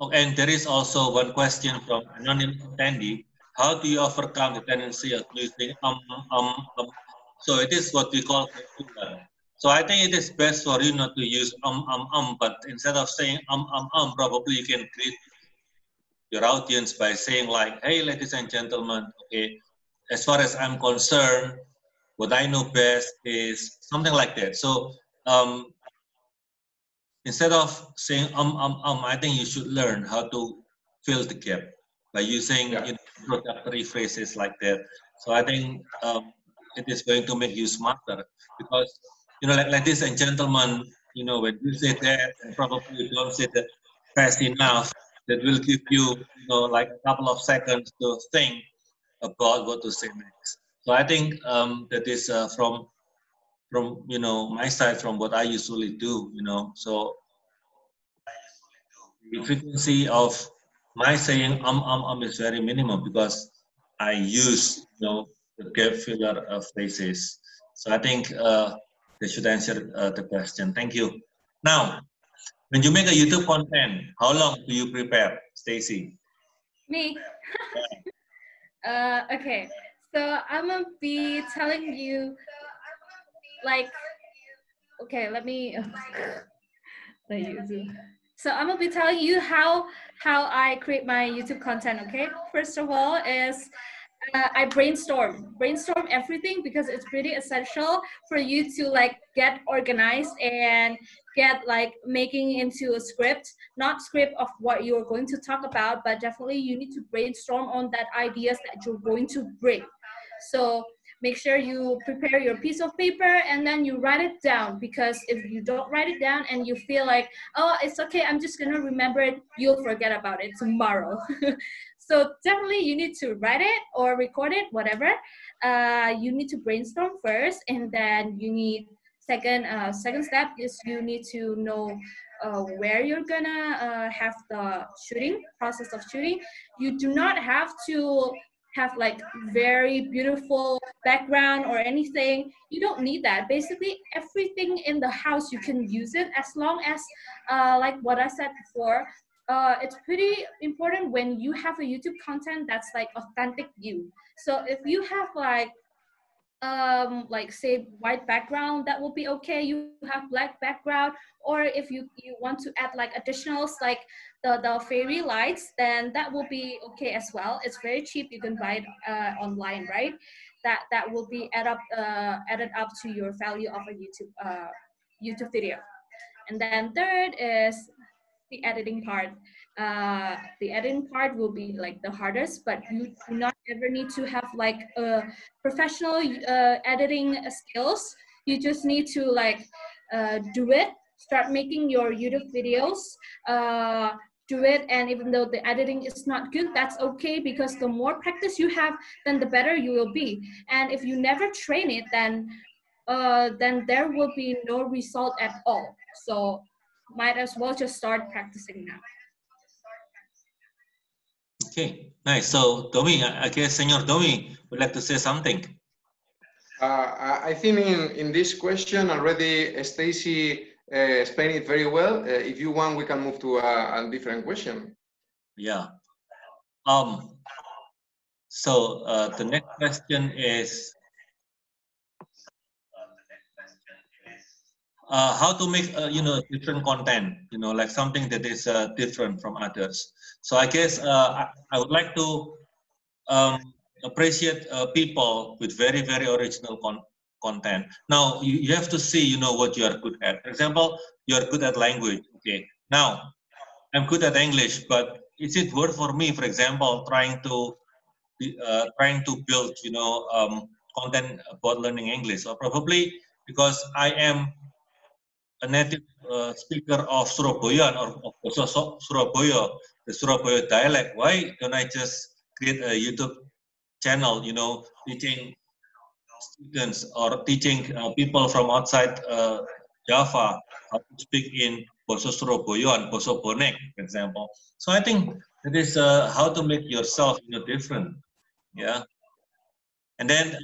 Okay, and there is also one question from anonymous attendee. How do you overcome the tendency of using um? So it is what we call filler. So I think it is best for you not to use but instead of saying probably you can greet your audience by saying like, hey, ladies and gentlemen, okay, as far as I'm concerned, what I know best is something like that. So instead of saying I think you should learn how to fill the gap by using introductory phrases like that. So I think it is going to make you smarter because ladies and gentlemen, when you say that, and probably you don't say that fast enough, that will give you, like a couple of seconds to think about what to say next. So I think that is from my side, from what I usually do. So the frequency of my saying is very minimum because I use the gap filler phrases. So I think they should answer the question. Thank you. Now, when you make a YouTube content, how long do you prepare, Stacy? Me. Okay, so I'm gonna be telling you, like, okay, let me. So I'm gonna be telling you how I create my YouTube content. Okay, first of all is I brainstorm everything because it's pretty essential for you to like get organized and get like making into a script, not script of what you're going to talk about, but definitely you need to brainstorm on that ideas that you're going to bring. So make sure you prepare your piece of paper and then you write it down, because if you don't write it down and you feel like, oh, it's okay, I'm just gonna remember it, you'll forget about it tomorrow. So definitely you need to write it or record it, whatever. You need to brainstorm first, and then you need second step is you need to know where you're gonna have the shooting process of shooting. You do not have to have like very beautiful background or anything. You don't need that. Basically everything in the house you can use it, as long as like what I said before, it's pretty important when you have a YouTube content that's like authentic you. So if you have like say white background, that will be okay. You have black background, or if you want to add like additionals like the fairy lights, then that will be okay as well. It's very cheap, you can buy it online, right? That will be added up to your value of a YouTube video. And then third is the editing part. The editing part will be like the hardest, but you do not ever need to have like a professional editing skills. You just need to like do it, start making your YouTube videos, do it, and even though the editing is not good, that's okay, because the more practice you have, then the better you will be. And if you never train it, then there will be no result at all. So might as well just start practicing now. Okay, nice. So, Domi, I guess Senor Domi would like to say something. I think in this question already Stacy explained it very well. If you want, we can move to a different question. Yeah. So the next question is how to make different content, like something that is different from others. So I guess I would like to appreciate people with very original content. Now you have to see what you are good at. For example, you are good at language. Okay, now I'm good at English, but is it worth for me, for example, trying to build content about learning English? Or probably because I am a native speaker of Surabaya or of Surabaya, the Surabaya dialect, why don't I just create a YouTube channel, teaching students or teaching people from outside Java how to speak in Boso Surabaya and Boso Bonek, for example. So I think that is how to make yourself different, yeah. And then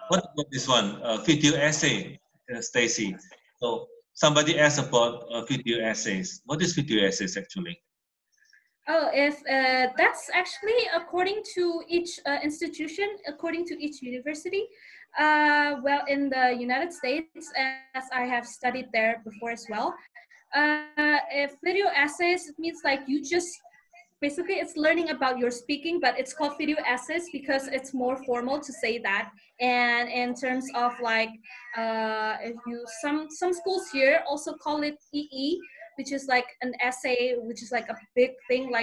what about this one? Video essay, Stacy. So somebody asked about video essays. What is video essays actually? Oh, if that's actually according to each institution, according to each university. Well, in the United States, as I have studied there before as well, if video essays, it means like you just basically it's learning about your speaking, but it's called video essays because it's more formal to say that. And in terms of like if you some schools here also call it EE, which is like an essay, which is like a big thing,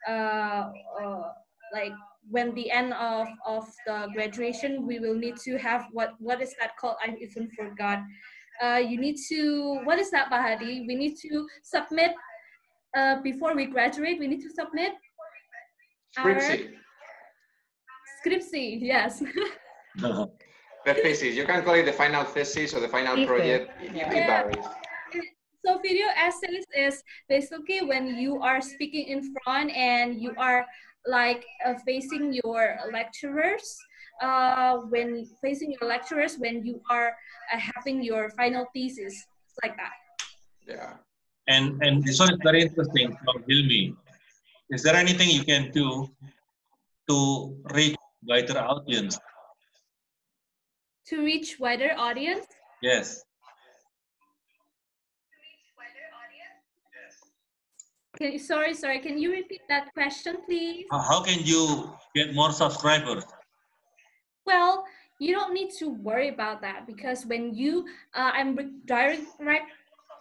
uh, uh, like when the end of the graduation we will need to have what is that called, I even forgot. You need to, what is that, Bahadi? We need to submit before we graduate, we need to submit our scriptsy, yes. The thesis, you can call it the final thesis or the final project, it varies. So video essays is basically when you are speaking in front and you are like facing your lecturers. when facing your lecturers, when you are having your final thesis, like that. Yeah. And this one is very interesting from Hilmi. Is there anything you can do to reach wider audience? To reach wider audience? Yes. Sorry, can you repeat that question, please? How can you get more subscribers? Well, you don't need to worry about that, because when you, I'm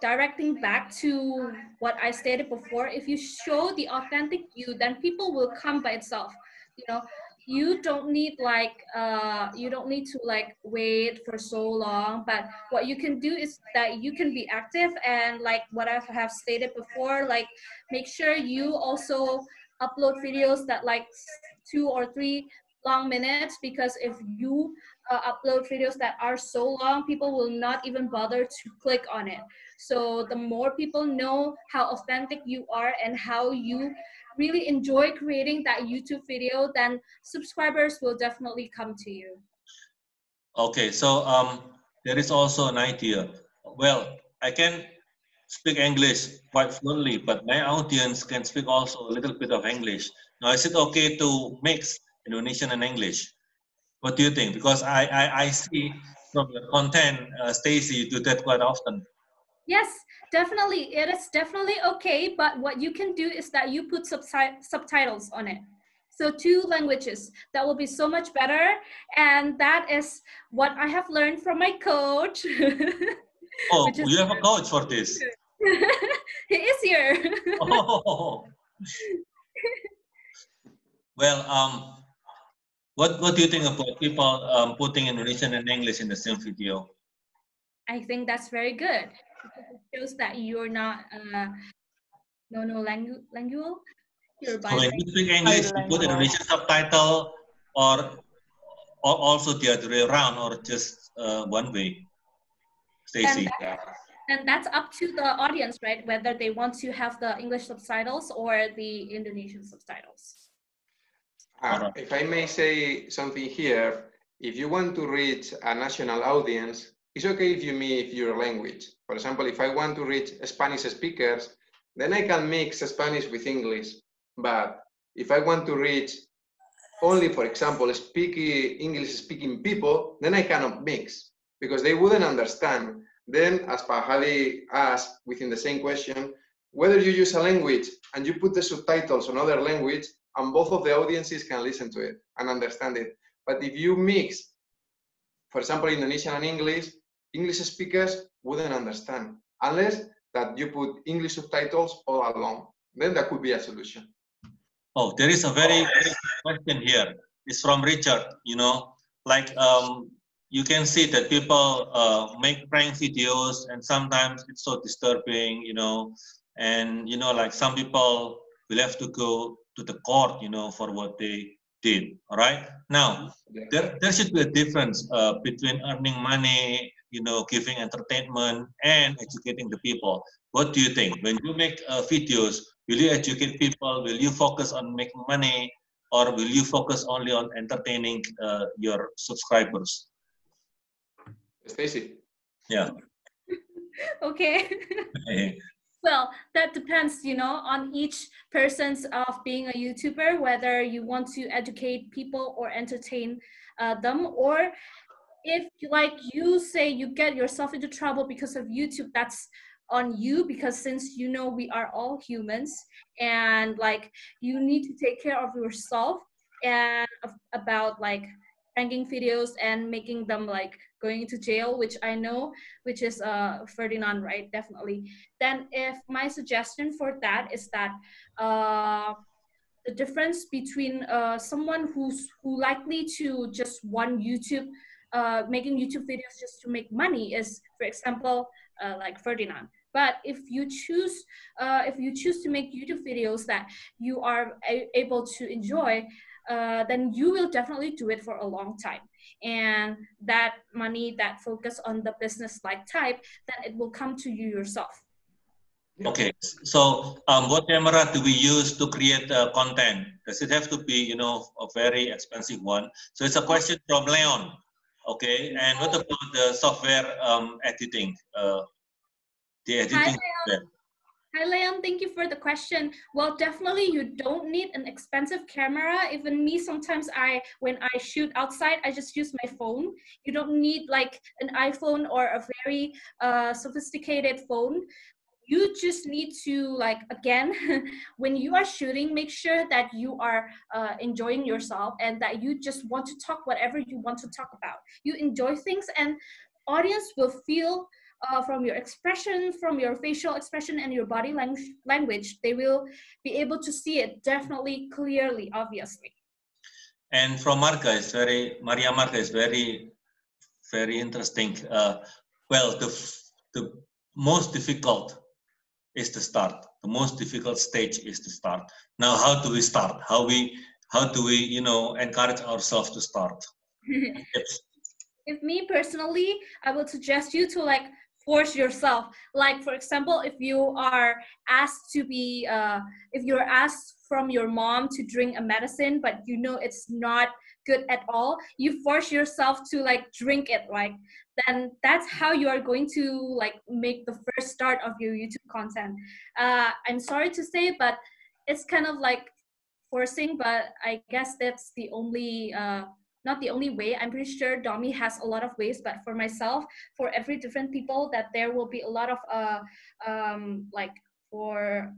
directing back to what I stated before. If you show the authentic you, then people will come by itself. You know, you don't need to like wait for so long. But what you can do is that you can be active, and like what I have stated before, like make sure you also upload videos that like 2 or 3 long minutes, because if you upload videos that are so long, people will not even bother to click on it. So the more people know how authentic you are and how you really enjoy creating that YouTube video, then subscribers will definitely come to you. Okay, so there is also an idea. Well, I can speak English quite fluently, but my audience can speak also a little bit of English. Now, is it okay to mix Indonesian and English? What do you think? Because I see from your content, Stacy, you do that quite often. Yes, definitely. It is definitely okay. But what you can do is that you put subtitles on it. So 2 languages, that will be so much better. And that is what I have learned from my coach. Oh, you have a coach for this? He is here. Oh. Well, what do you think about people putting Indonesian and English in the same video? I think that's very good, because it shows that you're not monolingual. You're So when you bilingual. speak English, you put Bilingual. Indonesian subtitle, or also the other way around, or just one way, Stacy? And that's up to the audience, right? Whether they want to have the English subtitles or the Indonesian subtitles. If I may say something here, if you want to reach a national audience, it's okay if you mix your language. For example, if I want to reach Spanish speakers, then I can mix Spanish with English. But if I want to reach only, for example, English-speaking people, then I cannot mix, because they wouldn't understand. Then, as Hady asked within the same question, whether you use a language and you put the subtitles on other language, and both of the audiences can listen to it and understand it. But if you mix, for example, Indonesian and English speakers wouldn't understand, unless that you put English subtitles all along. Then that could be a solution. Oh, there is a very good question here. It's from Richard. You know, like you can see that people make prank videos, and sometimes it's so disturbing. You know, and you know, like some people will have to go to the court, you know, for what they did. All right. Now, there should be a difference between earning money, you know, giving entertainment, and educating the people. What do you think? When you make videos, will you educate people? Will you focus on making money, or will you focus only on entertaining your subscribers? Stacy. Yeah. Okay. Well, that depends, you know, on each person's of being a YouTuber, whether you want to educate people or entertain them, or if like you say you get yourself into trouble because of YouTube, that's on you, because since you know we are all humans, and like you need to take care of yourself, and about like ranking videos and making them like going into jail, which I know, which is Ferdinand, right? Definitely. Then if my suggestion for that is that the difference between someone who likely to just want YouTube, making YouTube videos just to make money is, for example, like Ferdinand. But if you choose to make YouTube videos that you are able to enjoy, then you will definitely do it for a long time. And that money that focus on the business like type, then it will come to you yourself. Okay, so what camera do we use to create content? Does it have to be, you know, a very expensive one? So it's a question from Leon. Okay, and what about the software editing? The Hi, editing software. Hi, Leon. Thank you for the question. Well, definitely you don't need an expensive camera. Even me, sometimes when I shoot outside, I just use my phone. You don't need like an iPhone or a very sophisticated phone. You just need to like, again, when you are shooting, make sure that you are enjoying yourself and that you just want to talk whatever you want to talk about. You enjoy things and audience will feel from your expression, from your facial expression and your body language, they will be able to see it definitely clearly, obviously. And from Maria Marca is very, very interesting. Well, the most difficult is the start. The most difficult stage is the start. Now, how do we start? How do we, you know, encourage ourselves to start? If me personally, I would suggest you to like force yourself. Like for example, if you are asked to be, if you're asked from your mom to drink a medicine, but you know it's not good at all, you force yourself to like drink it. Like then that's how you are going to like make the first start of your YouTube content. I'm sorry to say, but it's kind of like forcing, but I guess that's the only not the only way. I'm pretty sure Domi has a lot of ways, but for myself, for every different people, that there will be a lot of like for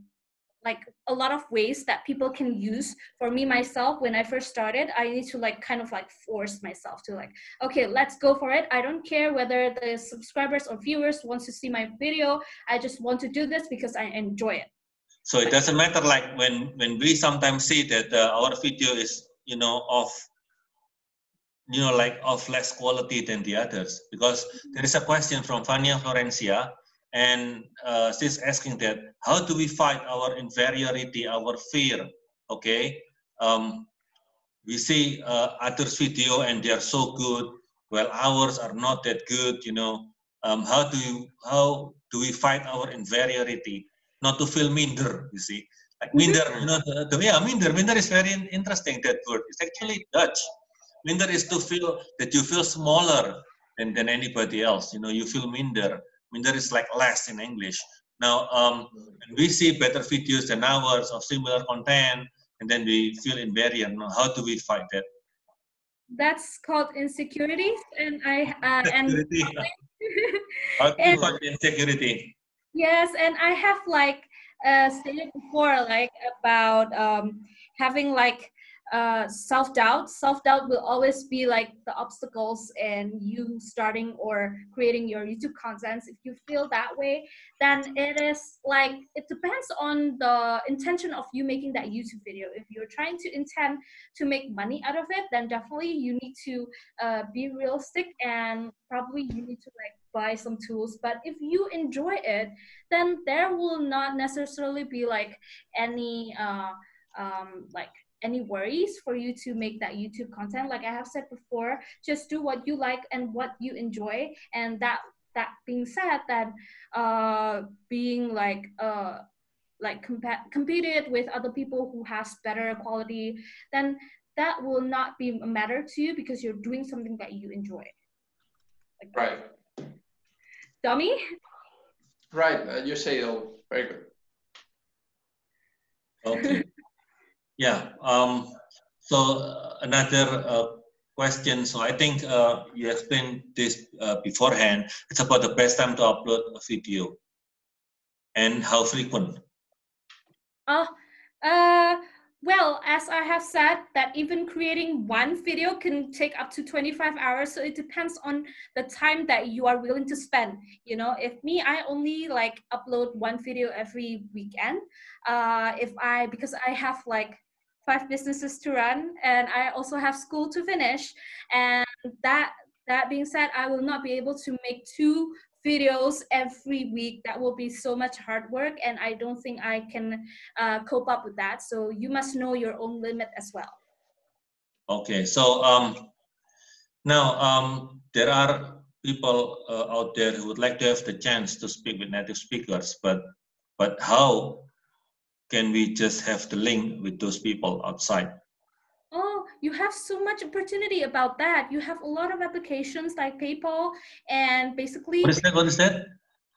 like a lot of ways that people can use. For me myself, when I first started, I need to like kind of like force myself to like, okay, let's go for it. I don't care whether the subscribers or viewers wants to see my video. I just want to do this because I enjoy it. So it doesn't matter like when we sometimes see that our video is, you know, like of less quality than the others, because there is a question from Fania Florencia, and she's asking that how do we fight our inferiority, our fear? Okay, we see others' video and they are so good, while ours are not that good. You know, how do we fight our inferiority, not to feel minder? You see, like minder. You know, minder. Minder is very interesting. That word. It's actually Dutch. Minder is to feel that you feel smaller than anybody else. You know, you feel minder. Minder is like less in English. Now, when we see better videos than ours of similar content, and then we feel inferior. Now, how do we fight that? That's called insecurities, and Insecurity. How do you fight insecurity? Yes, and I have like stated before, like about having like self-doubt. Self-doubt will always be like the obstacles in you starting or creating your YouTube contents. If you feel that way, then it is like, it depends on the intention of you making that YouTube video. If you're trying to intend to make money out of it, then definitely you need to be realistic, and probably you need to like buy some tools. But if you enjoy it, then there will not necessarily be like any like any worries for you to make that YouTube content. Like I have said before, just do what you like and what you enjoy. And that being said, that being like competed with other people who has better quality, then that will not be a matter to you because you're doing something that you enjoy. Like, right. Dummy? Right, you say it all. Very good. Okay. Yeah. So another question. So I think you explained this beforehand. It's about the best time to upload a video and how frequent. Well, as I have said, that even creating one video can take up to 25 hours. So it depends on the time that you are willing to spend. You know, if me, I only like upload one video every weekend. Because I have like 5 businesses to run, and I also have school to finish. And that being said, I will not be able to make 2 videos every week. That will be so much hard work, and I don't think I can cope up with that. So you must know your own limit as well. Okay, so now there are people out there who would like to have the chance to speak with native speakers, but but how can we just have the link with those people outside? Oh, you have so much opportunity about that. You have a lot of applications like PayPal and basically What is that? What is that?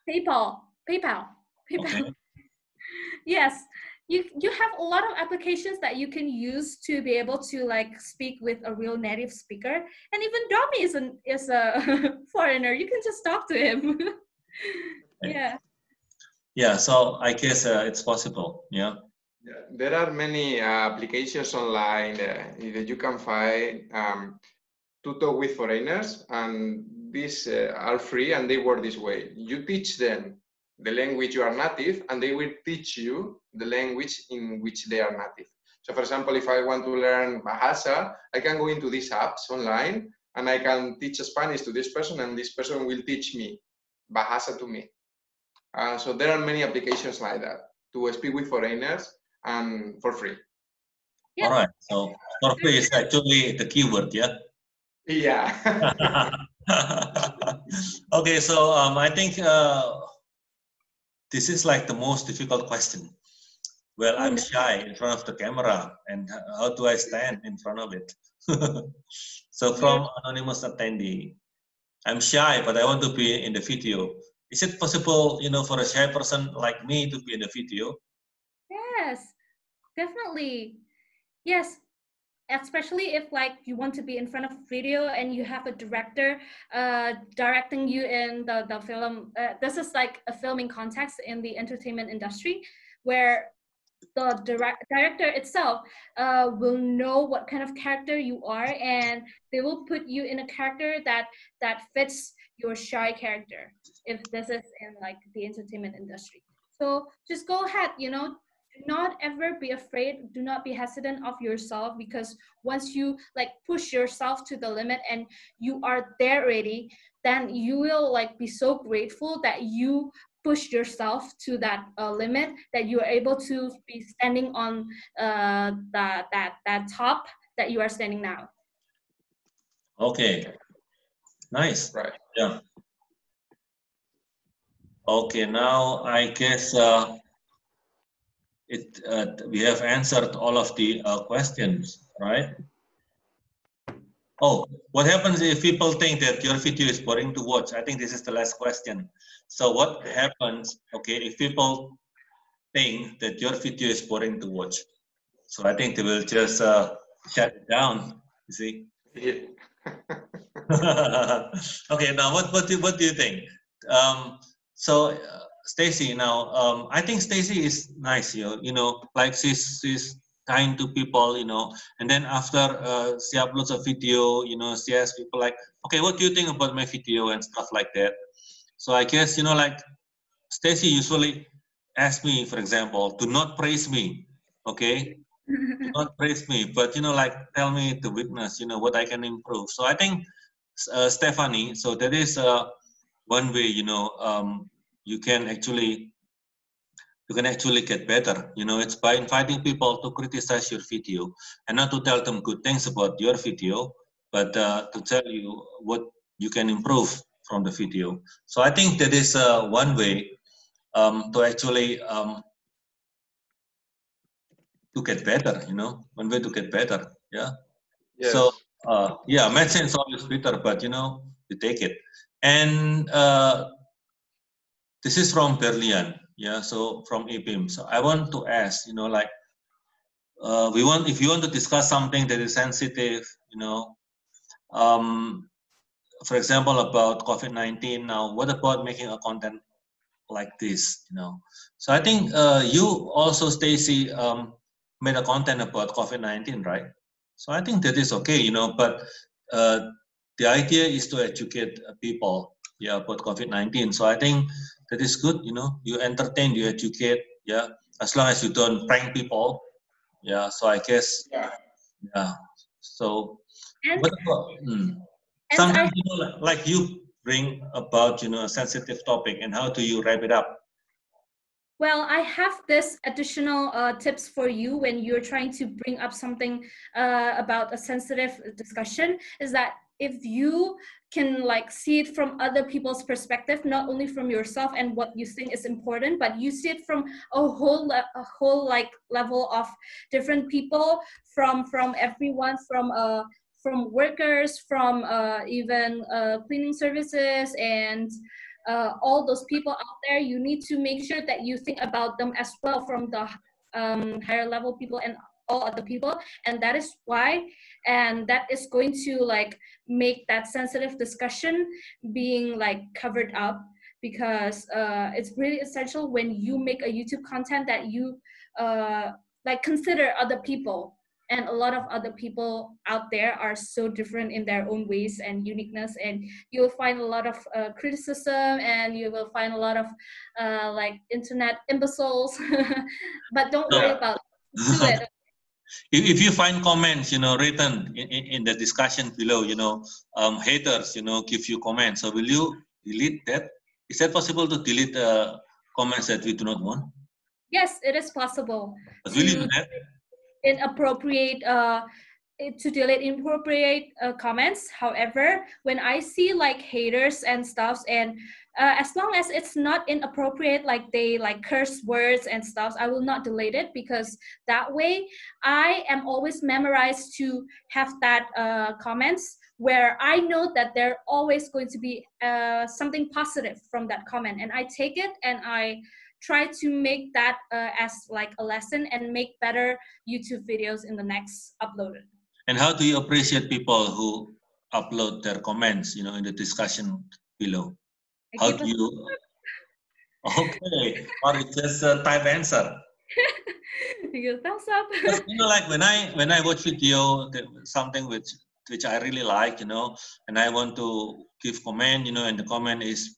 PayPal. Okay. Yes, you have a lot of applications that you can use to be able to like speak with a real native speaker. And even Domi is a foreigner. You can just talk to him. Yeah. Yeah, so I guess it's possible. Yeah. There are many applications online that you can find to talk with foreigners, and these are free and they work this way. You teach them the language you are native, and they will teach you the language in which they are native. So for example, if I want to learn Bahasa, I can go into these apps online and I can teach Spanish to this person, and this person will teach me Bahasa to me. So there are many applications like that to speak with foreigners and for free. Yeah. All right. So for free is actually the keyword, yeah? Yeah. Okay, so I think this is like the most difficult question. Well, I'm shy in front of the camera, and how do I stand in front of it? So from anonymous attendee, I'm shy, but I want to be in the video. Is it possible, for a shy person like me to be in the video? Yes, definitely. Yes, especially if like you want to be in front of video and you have a director directing you in the film. This is like a filming context in the entertainment industry where the director itself will know what kind of character you are, and they will put you in a character that fits your shy character if this is in like the entertainment industry. So just go ahead, do not ever be afraid, do not be hesitant of yourself, because once you like push yourself to the limit and you are there ready, then you will like be so grateful that you push yourself to that limit, that you are able to be standing on that top that you are standing now. Okay, nice. Right. Yeah. Okay, now I guess we have answered all of the questions, right? Oh, what happens if people think that your video is boring to watch? I think this is the last question. So what happens, okay, if people think that your video is boring to watch? So I think they will just shut it down, you see? Yeah. Okay, now what do you think? So Stacy, now I think Stacy is nice, like she's kind to people, and then after she uploads a video, she asks people like, okay, what do you think about my video and stuff like that. So I guess, like Stacy usually asks me, for example, to not praise me, okay? Do not praise me, but like tell me the weakness, what I can improve. So I think Stephanie, so that is one way, you can actually get better. It's by inviting people to criticize your video and not to tell them good things about your video, but to tell you what you can improve from the video. So I think that is one way to actually to get better, one way to get better. Yeah. Yes. So yeah, medicine is always bitter, but you take it. And this is from Berlian, yeah. So from EPIM. So I want to ask, like if you want to discuss something that is sensitive, for example about COVID-19. Now, what about making a content like this? So I think you also, Stacy, made a content about COVID-19, right? So I think that is okay, but the idea is to educate people, yeah, about COVID-19. So I think that is good, you entertain, you educate, yeah, as long as you don't prank people, yeah. So I guess, yeah. So what about, sometimes, like you bring about, a sensitive topic, and how do you wrap it up? Well, I have this additional tips for you when you're trying to bring up something about a sensitive discussion, is that if you can like see it from other people's perspective, not only from yourself and what you think is important, but you see it from a whole like level of different people, from everyone, from workers, from even cleaning services, and all those people out there. You need to make sure that you think about them as well, from the higher level people and all other people. And that is why, and that is going to like make that sensitive discussion being like covered up, because it's really essential when you make a YouTube content that you like consider other people. And a lot of other people out there are so different in their own ways and uniqueness, and you'll find a lot of criticism, and you will find a lot of like internet imbeciles. But don't worry about it. Do it. If you find comments, written in the discussion below, haters, give you comments. So will you delete that? Is that possible to delete comments that we do not want? Yes, it is possible. But will you do that? Inappropriate to delete inappropriate comments. However, when I see like haters and stuff, and as long as it's not inappropriate, like they like curse words and stuff, I will not delete it, because that way I am always memorized to have that comments where I know that there always going to be something positive from that comment, and I take it and I try to make that as like a lesson and make better YouTube videos in the next uploaded. And how do you appreciate people who upload their comments, in the discussion below? How do you? Okay, or it's just a type answer. You go thumbs up. Because, like when I watch video, something which I really like, and I want to give comment, and the comment is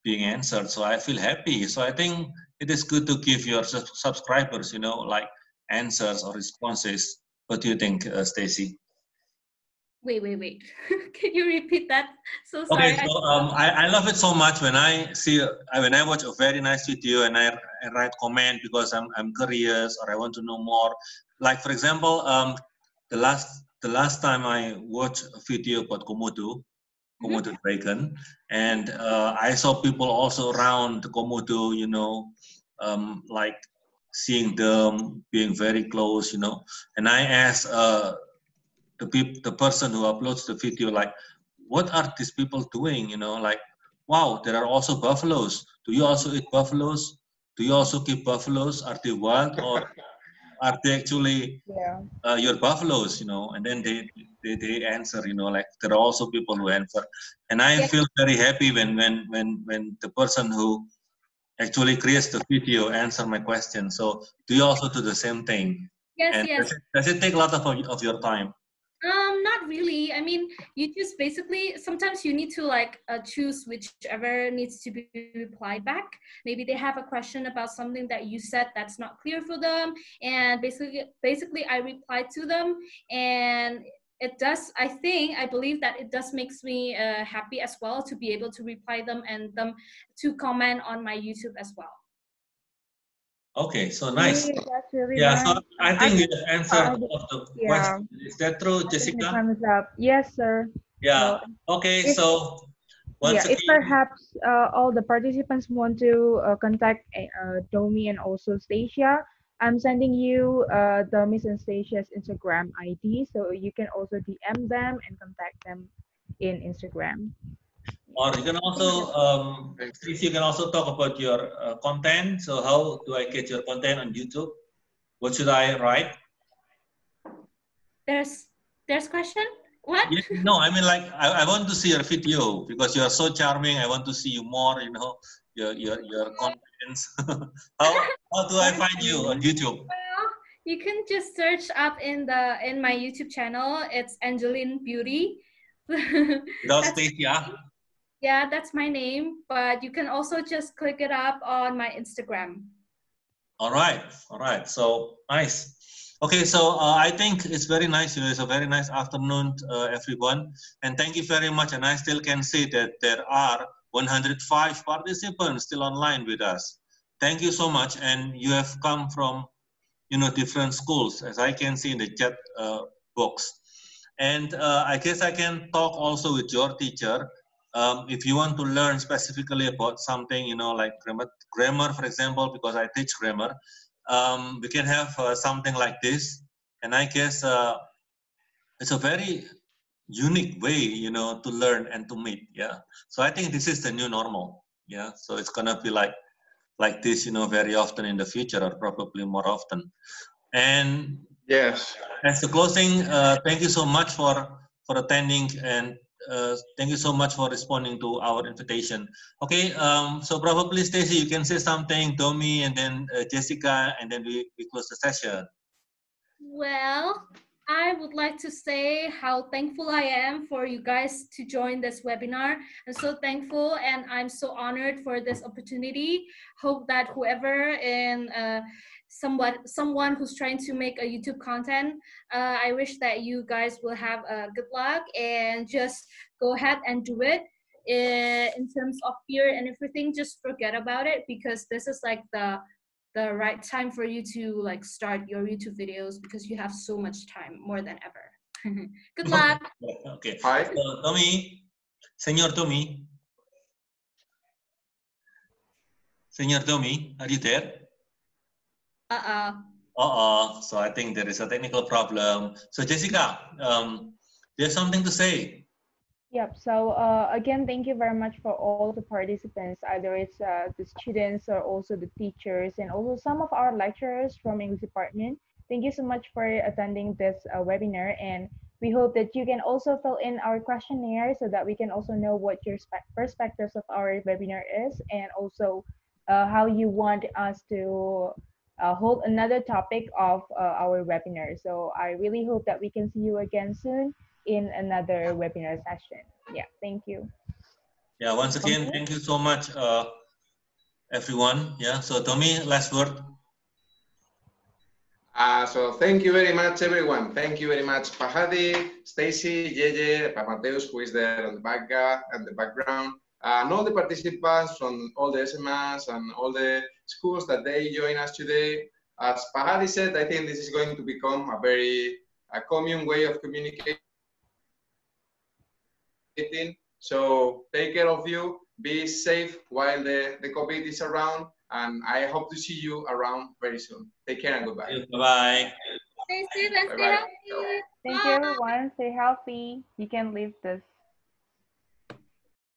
being answered, so I feel happy. So I think it is good to give your subscribers, like answers or responses. What do you think, Stacy? Wait. Can you repeat that? So sorry. Okay, so I love it so much when I watch a very nice video and I write comment because I'm curious or I want to know more. Like for example, the last time I watched a video about Komodo dragon, and I saw people also around the Komodo, like seeing them being very close, and I asked the person who uploads the video, like, what are these people doing? Like, wow, there are also buffaloes. Do you also eat buffaloes? Do you also keep buffaloes? Are they wild, or are they actually your buffaloes? And then they answer, like there are also people who answer, and I feel very happy when the person who actually creates the video answer my question. So do you also do the same thing? Yes, and yes. Does it take a lot of your time? Not really. I mean, you just basically, sometimes you need to like choose whichever needs to be replied back. Maybe they have a question about something that you said that's not clear for them, and basically I reply to them, and it does, I believe that it does makes me happy as well to be able to reply them and them to comment on my YouTube as well. Okay, so nice. That's really nice. So I think you have answered all of the questions. Is that true, Jessica? Thumbs up. Yes, sir. Yeah. Okay, so once again, if perhaps all the participants want to contact Domi and also Stacia, I'm sending you Domi's and Stacia's Instagram ID, so you can also DM them and contact them in Instagram. Or you can also, Stacy, you can also talk about your content. So how do I get your content on YouTube? What should I write? There's question? What? Yeah, no, I mean, like I want to see your video because you are so charming. I want to see you more. Your contents. how do I find you on YouTube? Well, you can just search up in my YouTube channel. It's Angeline Beauty. Without Stacia. Yeah, that's my name, but you can also just click it up on my Instagram. All right. So nice. Okay, so I think it's very nice. It's a very nice afternoon, everyone. And thank you very much. And I still can see that there are 105 participants still online with us. Thank you so much. And you have come from, different schools, as I can see in the chat box. And I guess I can talk also with your teacher. If you want to learn specifically about something, you know, like grammar, for example, because I teach grammar, we can have something like this. And I guess it's a very unique way, you know, to learn and to meet. Yeah. So I think this is the new normal. Yeah. So it's gonna be like this, you know, very often in the future, or probably more often. And Yes. as the closing, thank you so much for attending, and thank you so much for responding to our invitation. Okay, so probably Stacy, you can say something, Domi, and then Jessica, and then we close the session. Well, I would like to say how thankful I am for you guys to join this webinar. I'm so thankful and I'm so honored for this opportunity. Hope that whoever in someone who's trying to make a YouTube content, I wish that you guys will have good luck and just go ahead and do it. In terms of fear and everything, just forget about it, because this is like the right time for you to like start your YouTube videos, because you have so much time, more than ever. Good luck. Okay. Hi. So, Tommy, Senor Tommy. Senor Tommy, are you there? So I think there is a technical problem. So Jessica, there's something to say. Yep. So again, thank you very much for all the participants, either it's the students or also the teachers, and also some of our lecturers from English department. Thank you so much for attending this webinar, and we hope that you can also fill in our questionnaire so that we can also know what your perspectives of our webinar is, and also how you want us to hold another topic of our webinar. So I really hope that we can see you again soon in another webinar session. Yeah, thank you. Yeah, once again, thank you so much, everyone. Yeah, so Tommy, last word. So thank you very much, everyone. Thank you very much, Hady, Stacy, Yeye, Mateus, who is there on the background, and all the participants from all the SMAs and all the schools that they join us today. As Hady said, I think this is going to become a very common way of communicating. So take care of you, be safe while the COVID is around, and I hope to see you around very soon. Take care and goodbye. Bye-bye. Stay safe and stay healthy. Thank you, everyone. Stay healthy. You can leave this.